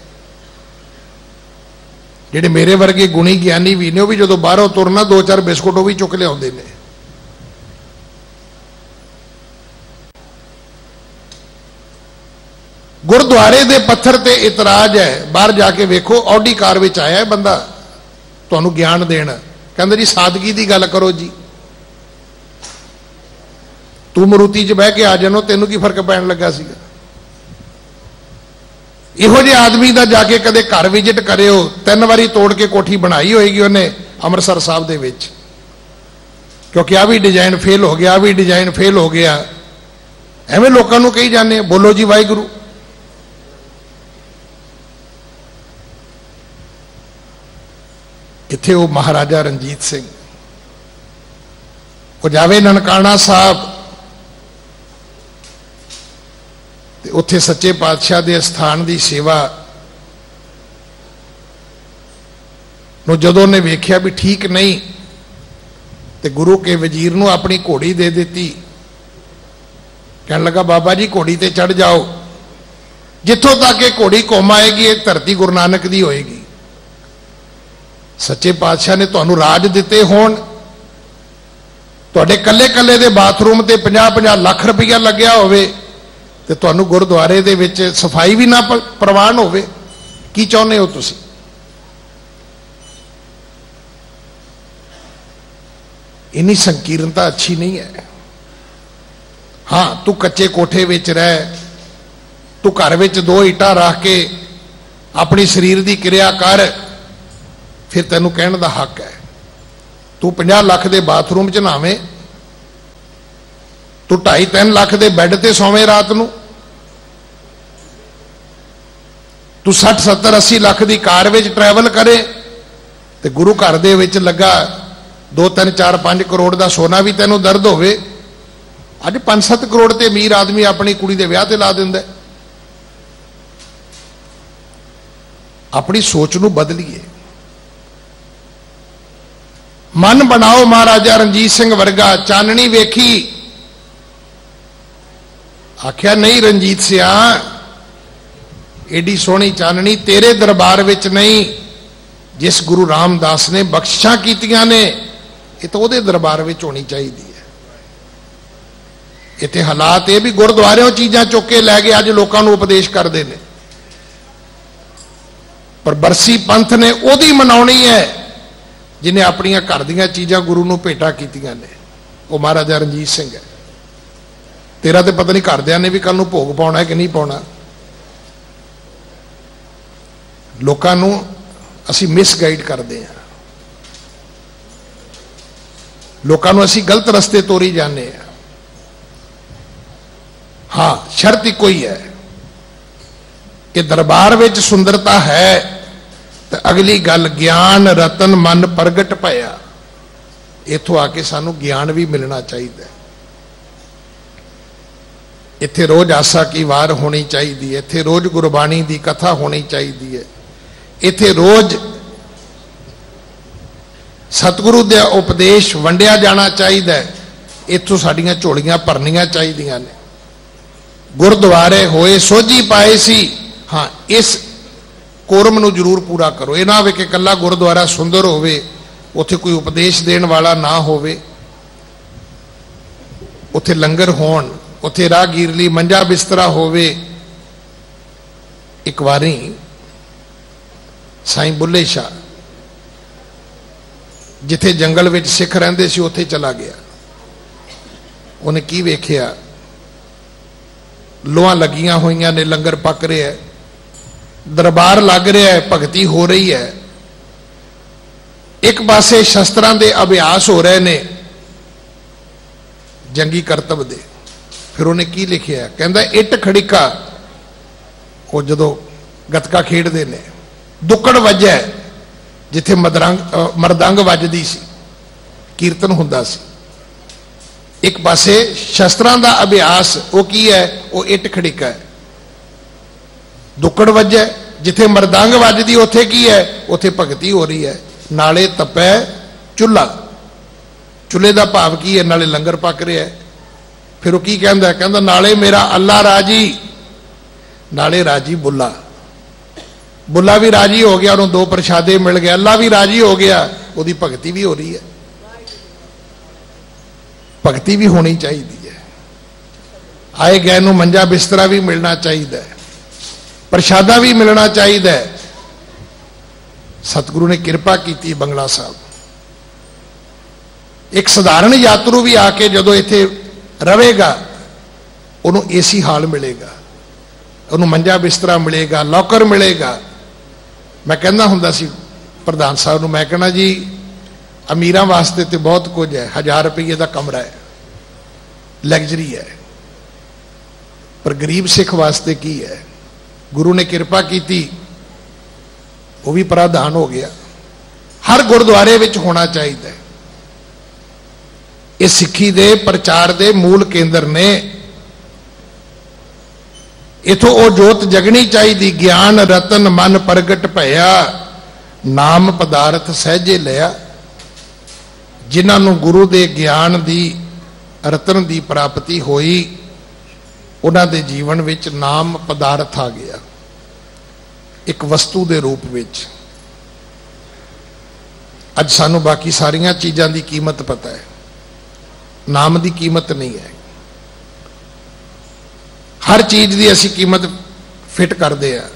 जिहड़े मेरे वर्गे गुणी ज्ञानी भी ने, वो भी जो बाहरों तुरना 2-4 बिस्कुट वो भी चुक लियाउंदे ने। गुरुद्वारे दे पत्थर ते इतराज है। बाहर जाके वेखो, ऑडी कार विच आया है बंदा तुहानूं ज्ञान देण, कहंदा जी सादगी की गल करो जी। तू मरूती च बह के आ जानो, तेनों की फर्क पैण लगा सीगा। इहो जे आदमी का जाके कदे घर विजिट करियो। 3 बारी तोड़ के कोठी बनाई होएगी उन्हें अमृतसर साहब दे विच, क्योंकि आ भी डिजाइन फेल हो गया, आ भी डिजाइन फेल हो गया। एवें लोगों को कही जाने बोलो जी वाहिगुरू। इत्थे वो महाराजा रणजीत सिंह, वो जावे ननकाना साहब, उत्थे सच्चे पातशाह के स्थान की सेवा जदों ने वेख्या भी ठीक नहीं तो गुरु के वजीर नूं अपनी घोड़ी दे दी। कहने लगा बाबा जी घोड़ी ते चढ़ जाओ, जिथों तक ये घोड़ी घुम आएगी ये धरती गुरु नानक दी होएगी। सच्चे पातशाह ने तुहानूं राज दिते होण, तुहाडे कल्ले कल्ले दे बाथरूम ते 50-50 लाख रुपया लग्या होवे ते तुहानूं गुरुद्वारे दे विच सफाई भी ना प्रवान होवे, की चाहुंदे हो तुसीं? इन्नी संकीर्णता अच्छी नहीं है। हाँ, तू कच्चे कोठे विच रह, तू घर विच 2 ईटा रख के अपनी शरीर की क्रिया कर, फिर तेनों कहने का हक है। तू 50 लाख के बाथरूम च नहावे, तू 2.5-3 लाख के बैड ते सोवे रात नूं, तू 60-70-80 लाख की कार विच ट्रैवल करे ते गुरु घर दे विच लगा 2-3-4-5 करोड़ का सोना भी तेनों दर्द होवे। अज 5-7 करोड़ ते अमीर आदमी अपनी कुड़ी दे विआह ते ला दिंदा। अपनी सोच नूं बदलीए, मन बनाओ महाराजा रणजीत सिंह वर्गा। चाननी वेखी, आख्या नहीं रणजीत सिया एडी सोहनी चाननी तेरे दरबार विच नहीं, जिस गुरु रामदास ने बख्शिशां कीतियां ने ये तो उहदे दरबार विच होनी चाहिए है। इत्थे हालात ये भी गुरुद्वारियों चीज़ां चुक के लै गए अज लोकां नूं उपदेश करदे ने, पर बरसी पंथ ने उहदी मनाउणी है जिन्हें अपनियां घर दीयां चीज़ां गुरु नूं भेटा कीतियां ने। वो महाराजा रणजीत सिंह है। तेरा तो पता नहीं घरदियां ने भी कल नूं भोग पाउणा है कि नहीं पाउणा। लोकां नूं असीं मिसगाइड करदे हैं, लोकां नूं असीं गलत रस्ते तोरी जाने हैं। हाँ, शर्त ही कोई है कि दरबार विच सुंदरता है तो अगली गल ज्ञान रतन मन प्रगट पाया। इथों आके सानू ज्ञान भी मिलना चाहिए। इत्थे रोज आसा की वार होनी चाहिए, इत्थे रोज गुरबाणी की कथा होनी चाहिए, इत्थे रोज सतगुरु दे उपदेश वंडिया जाना चाहिए। इत्थों साडियां झोलियां भरनियां चाहिए ने। गुरुद्वारे होए सोझी पाए सी। हाँ, इस कोरम नूं जरूर पूरा करो। ये ना होवे कि कल्ला गुरुद्वारा सुंदर होवे, उत्थे कोई उपदेश देण वाला ना होवे, उत्थे लंगर होण, उत्थे राहगीर लई मंजा बिस्तरा होवे। एक वारी साईं बुल्ले शाह जिथे जंगल विच सिख रहिंदे सी उत्थे चला गया। उन्हें की वेखिया, लोहां लगियां होईयां ने, लंगर पक रहा है, दरबार लग रहा है, भगती हो रही है, एक पासे शस्त्रां दे अभ्यास हो रहे ने जंगी करतब दे। फिर उन्हें की लिखिया, कहंदा इट खड़िका, वो जदों गतका खेडदे ने, दुक्कड़ वजै जिथे मरदंग वजदी सी, कीर्तन हुंदा सी, एक पासे शस्त्रां दा अभ्यास, वो की है, वो इट खड़िका है। दुक्कड़ वजै जिथे मरदंग वजदी उत्थे की है, उत्थे भगती हो रही है। नाले तपै चुल्हा, चुल्हे का भाव की है, नाले लंगर पक रहा है। फिर वो की कहंदा, कहंदा नाले मेरा अल्लाह राजी, नाले राजी बुल्ला, बुल्ला भी राजी हो गया, उन्होंने 2 प्रशादे मिल गए, अल्लाह भी राजी हो गया, उसकी भगती भी हो रही है। भगती भी होनी चाहिए है, आए गए नूं मंजा बिस्तरा भी मिलना चाहिए, प्रशादा भी मिलना चाहिए। सतगुरु ने कृपा की बंगला साहब, एक साधारण यात्रु भी आके जो इत्थे रहेगा उन्होंने एसी हाल मिलेगा, उन्होंने मंजा बिस्तरा मिलेगा, लॉकर मिलेगा। मैं कहना हुंदा सी प्रधान साहब नूं, मैं कहना जी अमीरां वास्ते तो बहुत कुछ है, 1000 रुपये का कमरा है, लग्जरी है, पर गरीब सिख वास्ते की है। गुरु ने कृपा की, वो भी प्रावधान हो गया। हर गुरुद्वारे विच होना चाहिए। ये सिक्खी दे प्रचार दे मूल केंद्र ने। इथों वो जोत जगनी चाहिए। ज्ञान रतन मन प्रगट भया, नाम पदार्थ सहजे लिया। जिन्होंने गुरु के ज्ञान की रतन की प्राप्ति होई, उन्होंने जीवन विच नाम पदार्थ आ गया, एक वस्तु के रूप विच। अज सानू बाकी सारिया चीज़ों की कीमत पता है, नाम की कीमत नहीं है। हर चीज़ की असी कीमत फिट करते हैं,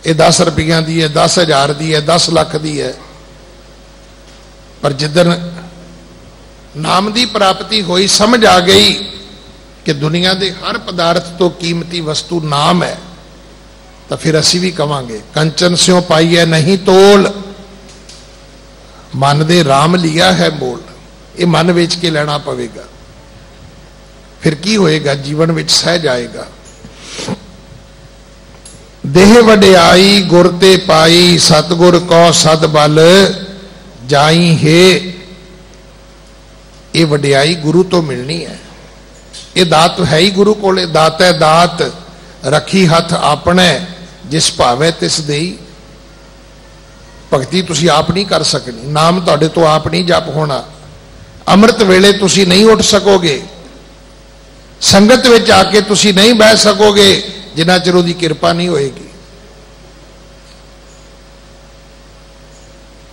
ये 10 रुपया की है, 10,000 की है, 10 लाख की है। पर जिदन नाम की प्राप्ति हुई, समझ आ गई कि दुनिया के हर पदार्थ तो कीमती वस्तु नाम है, तो फिर असी भी कहांगे कंचन स्यों पाई है नहीं तोल, मन दे राम लिया है मोल। ये मन वेच के लेना पवेगा, फिर की होएगा, जीवन विच सह जाएगा। देह वडियाई गुर ते पाई, सतगुर को सद बल जाई है। ये वडियाई गुरु तो मिलनी है, ये दात है ही गुरु कोले। दात है दात रखी हथ आपने, जिस भावे तिस देई। भगती तुसी आप नहीं कर सकनी, नाम तुहाडे तो आप नहीं जप होना। अमृत वेले तुसी नहीं उठ सकोगे, संगत विच आके तुसी नहीं बह सकोगे जिन्ना चिर उहदी किरपा नहीं होएगी।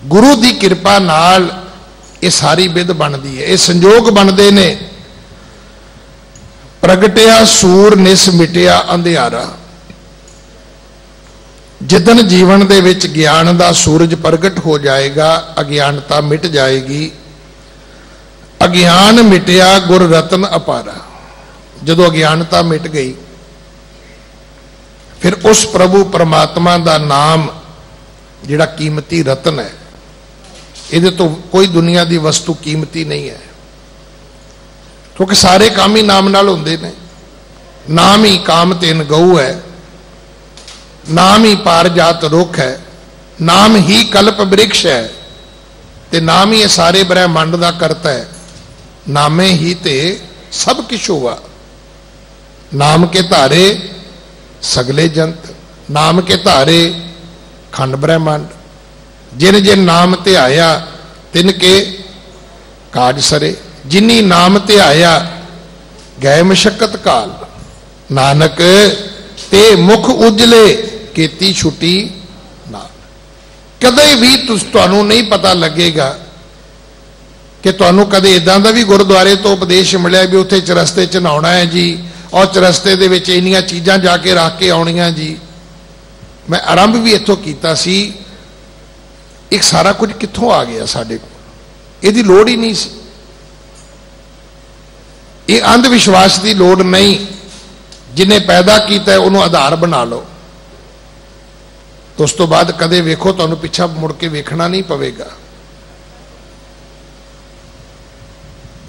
गुरु की किरपा नाल ये सारी विध बनती है, ये संजोग बनते ने। प्रगटिया सूर निस मिटिया अंधियारा। जिदन जीवन दे विच ज्ञान का सूरज प्रगट हो जाएगा, अज्ञानता मिट जाएगी। अज्ञान मिटिया गुर रतन अपारा। जदों अज्ञानता मिट गई, फिर उस प्रभु परमात्मा का नाम जिहड़ा कीमती रतन है, ये तो कोई दुनिया की वस्तु कीमती नहीं है, क्योंकि सारे काम ही नाम नाल होंदे ने। नाम ही काम तेन गऊ है, नाम ही पारजात रुख है, नाम ही कल्प वृक्ष है, ते नाम ही सारे ब्रह्मांड का करता है। नामे ही ते सब किश हुआ। नाम के धारे सगले जंत, नाम के धारे खंड ब्रह्मांड। जिन जिन नाम ते आया तिनके काज सरे। जिनी नाम ते आया गए मशक्कत काल। नानक ते मुख उजले केती छुट्टी ना। कदे भी तुहानू नहीं पता लगेगा कि तुहानू कदे इदां दा भी गुरुद्वारे तो उपदेश मिलिया भी उत्थे चरस्ते च नहाउणा है जी, और चरस्ते दे विच इन्नियां चीज़ां जाके रख के आउणियां जी। मैं आरंभ भी इत्थों कीता सी। एक सारा कुछ कित्थों आ गया साडे कोल, इहदी लोड़ ही नहीं सी। ये अंधविश्वास की लोड़ नहीं, जिन्हें पैदा किया है उन्होंने आधार बना लो, तो उस तो बाद कदे वेखो तुहानू पिछा मुड़ के वेखना नहीं पवेगा।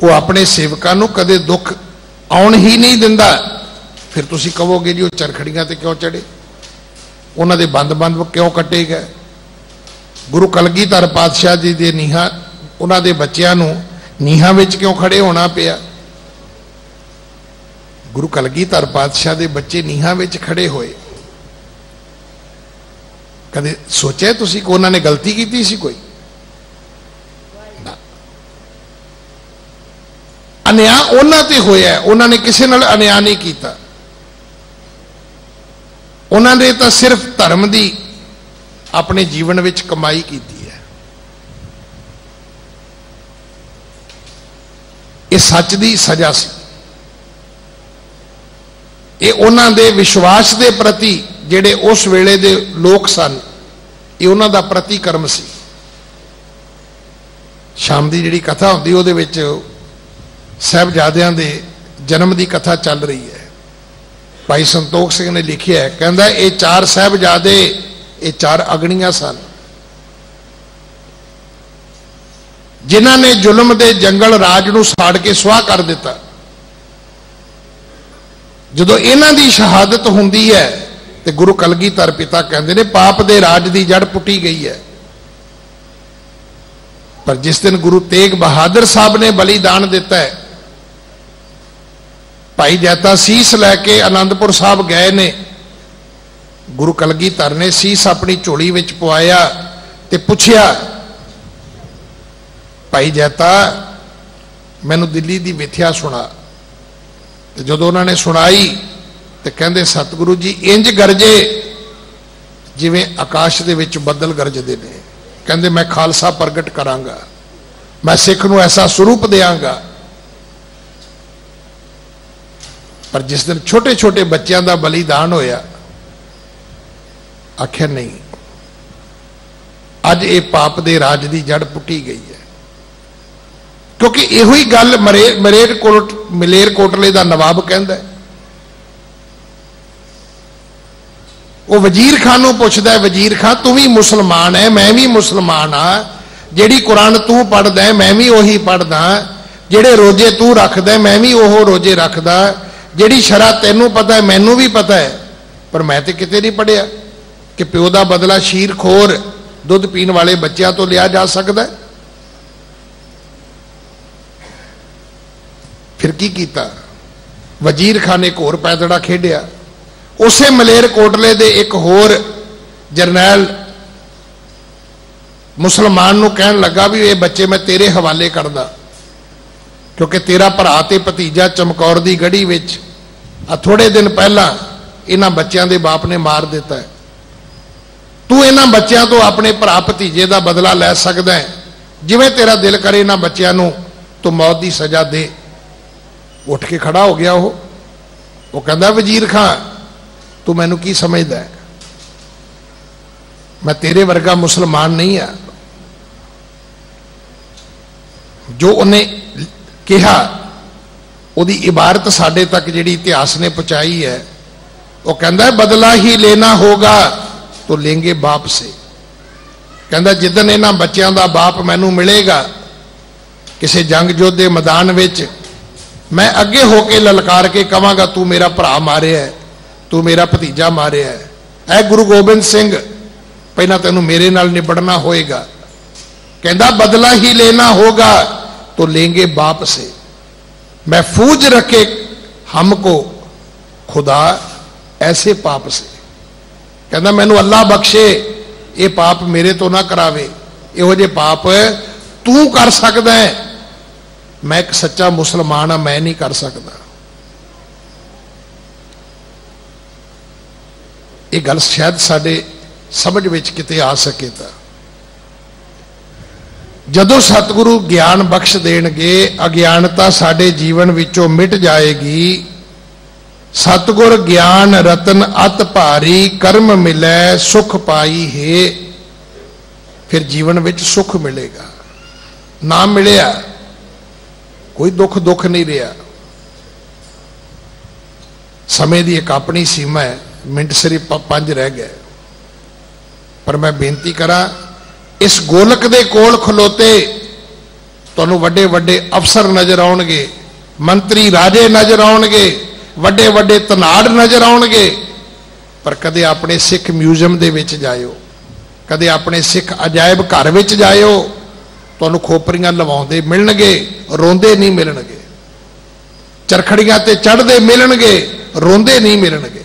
वो अपने सेवकां नू कदे दुख आउण ही नहीं दिंदा। फिर तुसी कहोगे जी वो चरखड़ियां ते क्यों चढ़े, उन्होंने बंद बंद क्यों कटे गए। गुरु कलगीधर पातशाह जी के नीहां, उन्होंने बच्चों नू नीहां विच क्यों खड़े होना पिया। गुरु कलगीधर पातशाह के बच्चे नीहां विच खड़े होए। कदे सोचा तुसी कि उन्होंने गलती की सी कोई? अन्या उन्हां ते होया, उन्होंने किसी नाल अन्या नहीं किया। उन्होंने तो सिर्फ धर्म की अपने जीवन विच कमाई की है। ये सच की सजा सी। ये उन्हां दे विश्वास के प्रति जिहड़े उस वेले दे लोग सन, ये उन्हां दा प्रतिकर्म सी। शाम की जिहड़ी कथा होंदी उहदे विच साहिबजादियां दे जन्म की कथा चल रही है। भाई संतोख सिंह ने लिखिया है, कहता ये 4 साहिबजादे, ये 4 अगणियां सन, जिन्हां ने जुल्म दे जंगल राज नूं साड़ के सुआह कर दिता। जदों इन्हां दी शहादत हुंदी है तो गुरु कलगीधर पिता कहते ने पाप दे राज की जड़ पुटी गई है। पर जिस दिन गुरु तेग बहादुर साहब ने बलिदान दिता है, भाई जैता सीस लैके आनंदपुर साहब गए ने, गुरु कलगीधर ने सीस अपनी झोली विच पवाया ते पुछया, भाई जैता मैनू दिल्ली की मिथ्या सुना। तो जदों उन्होंने सुनाई तो कहते सतगुरु जी इंज गरजे जिवें आकाश दे विच बदल गरजदे ने। कहते मैं खालसा प्रगट करांगा, मैं सिख नूं ऐसा स्वरूप देंगा। पर जिस दिन छोटे छोटे बच्चों का बलिदान होया, आखिर नहीं, अज ये पाप दे राज की जड़ पुटी गई है। क्योंकि इहो ही गल मलेरकोटले का नवाब कहता है। वो वजीर खान नूं पुछदा है, वजीर खान तू भी मुसलमान है, मैं भी मुसलमान हाँ, जिहड़ी कुरान तू पढ़दा है मैं भी उही पढ़दा, जिहड़े रोजे तू रखदा है मैं भी ओह रोजे रखदा, जिहड़ी शरा तैनू पता है मैनू भी पता है, पर मैं तो किते नहीं पढ़िया कि प्यो का बदला शीरखोर दुध पीण वाले बच्चों तो लिया जा सकता है। फिर की कीता, वजीर खान एक होर पैदड़ा खेडिया। उसे मलेरकोटले दे एक होर जरनैल मुसलमान नूं कहन लगा भी ये बच्चे मैं तेरे हवाले करदा, क्योंकि तेरा भरा ते भतीजा चमकौर की गढ़ी विच थोड़े दिन पहला इन्हां बच्चों के बाप ने मार दिता है। तू इन्हां बच्चों तो अपने भरा भतीजे का बदला लै सकदा है, जिवें तेरा दिल करे इन्हां बच्चों नूं तू मौत की सजा दे। उठ के खड़ा हो गया वो कहता वजीर खान तू मैनू की समझदा है, मैं तेरे वर्गा मुसलमान नहीं है। जो उन्हें कहा उहदी इबारत साडे तक जिहड़ी इतिहास ने पहुंचाई है, वो कहता है बदला ही लेना होगा तो लेंगे बाप से। कहता जिदन इन्हां बच्चों का बाप मैनू मिलेगा किसी जंग योद्धे मैदान विच, मैं अगे होके ललकार के कहांगा तू मेरा भरा मारे है, तू मेरा भतीजा मारे है, ऐ गुरु गोबिंद सिंह पहला तेनू मेरे नाल निबड़ना होएगा। कहता बदला ही लेना होगा तो लेंगे बाप से, महफूज रखे हमको खुदा ऐसे पाप से। कहता मैनू अल्लाह बख्शे ये पाप मेरे तो ना करावे, इहो जे पाप तू कर सकदा है, मैं एक सच्चा मुसलमान हाँ मैं नहीं कर सकता। ये गल शायद साडे समझ विच किते आ सके। तो जदों सतगुरु ज्ञान बख्श देणगे अज्ञानता साडे जीवन विचों मिट जाएगी। सतगुर ज्ञान रतन अत भारी, कर्म मिले सुख पाई है। फिर जीवन विच सुख मिलेगा, ना मिलिया कोई दुख नहीं रहा। समय की एक अपनी सीमा है, मिनट सिर्फ 5 रह गए। पर मैं बेनती करा इस गोलक दे कोल खलोते तुहानू वड्डे वड्डे अफसर नजर आउणगे, मंत्री राजे नजर आउणगे, वड्डे वड्डे धनाड़ नजर आउणगे, पर कदे अपने सिख म्यूजियम दे विच जाइयो, कदे अपने सिख अजायब घर विच जाइयो, तुहानू खोपरियां लवाउंदे मिलणगे, रोंदे नहीं मिलणगे। चरखड़ियां ते चढ़दे मिलणगे, रोंदे नहीं मिलणगे।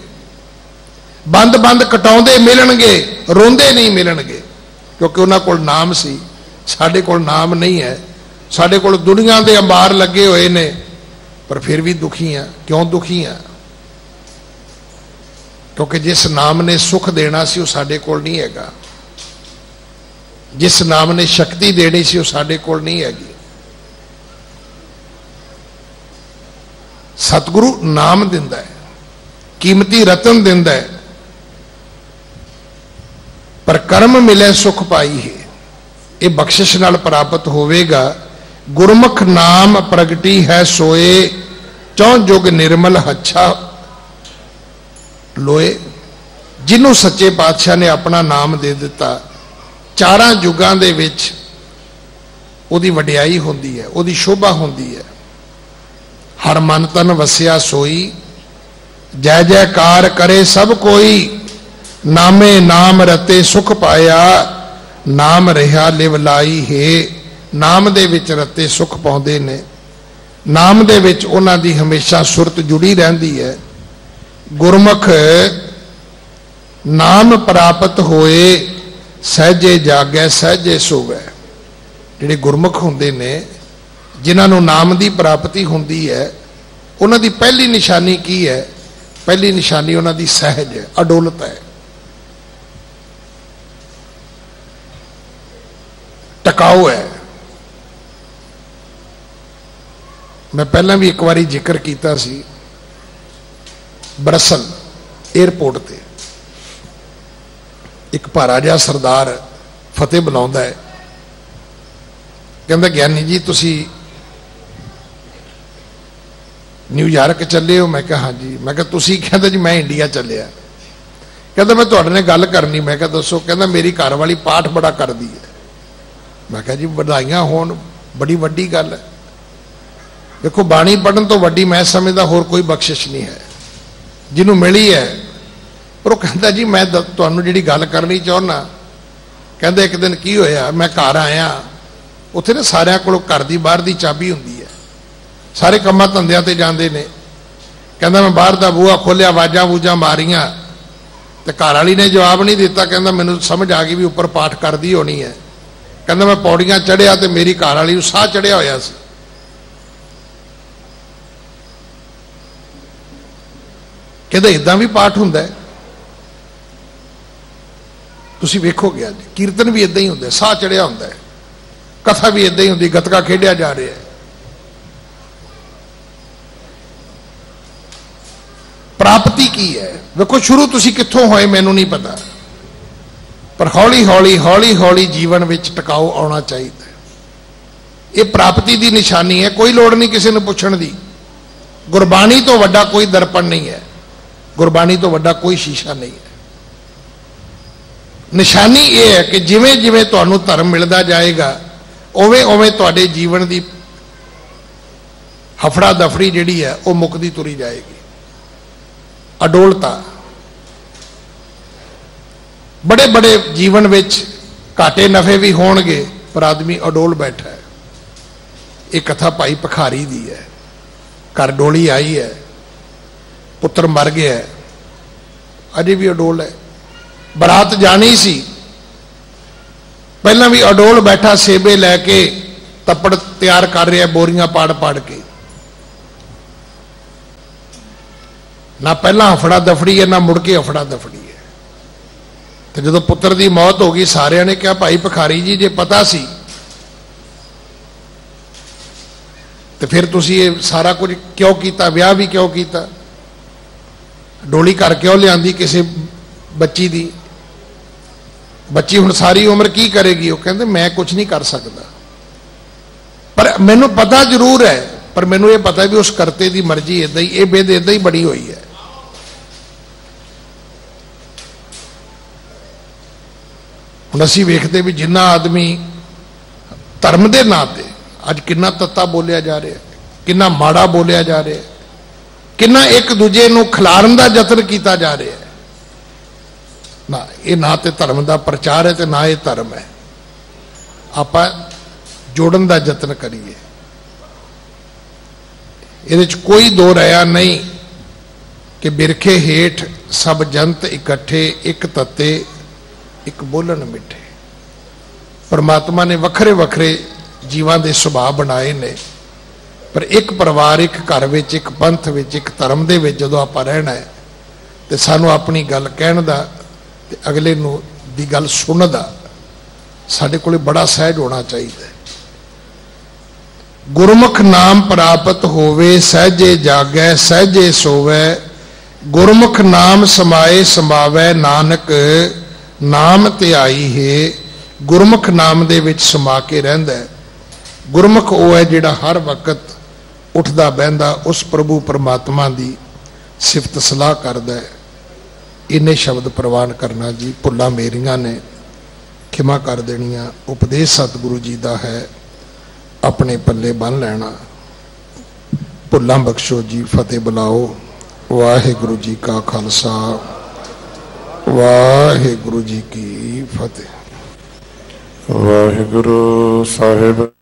बंद बंद कटाउंदे मिलणगे, रोंदे नहीं मिलणगे, क्योंकि उन्हां कोल नाम सी, साडे कोल नाम नहीं है। साडे कोल दुनिया दे अंबार लगे हुए ने, पर फिर भी दुखी हैं। क्यों दुखी हैं? क्योंकि जिस नाम ने सुख देना सी वो साडे कोल नहीं हैगा, जिस नाम ने शक्ति देनी सी वो साडे कोल नहीं हैगी। सतगुरु नाम दिंदा है, कीमती रतन दिंदा है, पर कर्म मिले सुख पाई है। ये बख्शिश नाल प्राप्त होवेगा। गुरमुख नाम प्रगटी है सोए, चौं जुग निर्मल हच्छा लोए। जिन्हों सच्चे पातशाह ने अपना नाम दे दिता, 4 युगां दे विच उहदी वडियाई होंदी है, उहदी शोभा होंदी है। हर मन तन वसिया सोई, जय जयकार करे सब कोई। नामे नाम रते सुख पाया, नाम रहा लिव लाई है। नाम दे विच रते सुख पाउंदे ने। नाम दे विच उन्हां दी हमेशा सुरत जुड़ी रहंदी है। गुरमुख नाम प्राप्त होए सहजे जागै सहजे सोवै। जिहड़े गुरमुख हुंदे ने जिन्हां नूं नाम दी प्राप्ति हुंदी है उन्हां दी पहली निशानी की है? पहली निशानी उन्हां दी सहज है, अडोलत है, टकाऊ है। मैं पहला भी एक बार जिक्र किया सी, ब्रसल एयरपोर्ट ते एक भारा जिहा सरदार फतेह बुलाउंदा है, कहंदा ज्ञानी जी तुसी न्यूयॉर्क चले हो? मैं कहा हाँ जी। मैं कहा तुसी? कहंदा जी मैं इंडिया चलिया। कहंदा मैं तुहाडे नाल गल करनी। मैं कहा दसो। कहंदा मेरी घर वाली पाठ बड़ा करदी है। मैं कहा जी बधाइयां होण, बड़ी वड्डी गल है। देखो बाणी पढ़न तो वड्डी मैं समझदा होर कोई बख्शिश नहीं है जिन्हों मिली है। पर वो कहता जी मैं तुहानूं जिहड़ी गल करनी चाहुंदा, कहंदा एक दिन की होया, मैं घर आया, उत्थे ना सारियां कोल घर दी बाहर दी चाबी हुंदी है, सारे कम्मां धंधियां ते जांदे ने। कहंदा मैं बाहर दा बूहा खोलिया, आवाज़ां वूजां मारियां ते घर वाली ने जवाब नहीं दिता। कहंदा मैनूं समझ आ गई भी उपर पाठ करदी होनी है। कहंदा मैं पौड़ियां चढ़िया ते मेरी घर वाली नूं साह चढ़िया होया सी। कहंदा इदां भी पाठ हुंदा है? तुसीं वेखोगे अज कीर्तन भी इदां ही हुंदा, साह चढ़िया हुंदा है, कथा भी इदां ही हुंदी, गतका खेडिया जा रहा है। प्राप्ति की है? देखो शुरू तुसीं कित्थों होए मैनूं नहीं पता, पर हौली हौली हौली हौली जीवन विच टिकाऊ आउणा चाहिए। ये प्राप्ति की निशानी है। कोई लोड़ नहीं किसी ने पुछण दी। गुरबाणी तो वड्डा कोई दर्पण नहीं है, गुरबाणी तो वड्डा कोई शीशा नहीं है। निशानी यह है कि जिवें जिवें तुहानूं धर्म मिलता जाएगा उवें उवें तुहाडे जीवन की हफड़ा दफड़ी जिहड़ी है वह मुकदी तुरी जाएगी। अडोलता, बड़े बड़े जीवन विच घाटे नफे भी होणगे पर आदमी अडोल बैठा है। एक कथा भाई भखारी दी है। घर डोली आई है, पुत्र मर गया है, अजे भी अडोल है। बरात जानी सी, पहला भी अडोल बैठा, सेबे लैके तपड़ तैयार कर रहा, बोरियां पाड़ पाड़ के। ना पहला हफड़ा दफड़ी है ना मुड़ के हफड़ा दफड़ी है। तो जो पुत्र की मौत हो गई सारिया ने कहा भाई भखारी जी जे पता सी तो फिर तुसी ये सारा कुछ क्यों किया, ब्याह भी क्यों किया, डोली घर क्यों लियांदी किसी बच्ची दी? बच्ची हुण सारी उम्र की करेगी? वो कहते मैं कुछ नहीं कर सकता, पर मैनू पता जरूर है, पर मैनू ये पता भी उस करते की मर्जी इदा ही, ये बेद इदा ही बनी हुई है। हुण असीं वेखदे भी जिन्ना आदमी धर्म के नां ते अज किन्ना तत्ता बोलिया जा रहा है, किन्ना माड़ा बोलिया जा रहा है, किन्ना एक दूजे नूं खिलारन का यतन किया जा रहा है। ना ये ना तो धर्म का प्रचार है तो ना ये धर्म है। आप जोड़न का यतन करिए। ये कोई दो राया नहीं कि बिरखे हेठ सब जंत इकट्ठे, एक तत्ते एक बोलन मिठे। परमात्मा ने वखरे वखरे जीवां दे सुभाव बनाए ने, पर एक परिवार, एक घर विच, एक पंथ विच, एक धर्म दे विच जदों आपां रहना है तो सानूं अपनी गल कहण दा ते अगले नूं दी गल सुणन दा साडे कोले बड़ा सहज होना चाहिए। गुरमुख नाम प्राप्त होवे सहजे जागै सहजे सोवै। गुरमुख नाम समाए समावै नानक नाम ध्याई है। गुरमुख नाम दे विच समा के रहिंदा है। गुरमुख वो है जिहड़ा हर वक्त उठदा बहिंदा उस प्रभु परमात्मा की सिफत सलाह करदा है। इन्ने शब्द प्रवान करना जी, भुल्लां मेरियां ने खिमा कर देनियां। उपदेश सतगुरु जी का है, अपने पल्ले बन लेना। भुल्लां बख्शो जी, फतेह बुलाओ। वाहिगुरु जी का खालसा, वाहिगुरु जी की फतेह। वाहिगुरु साहिब।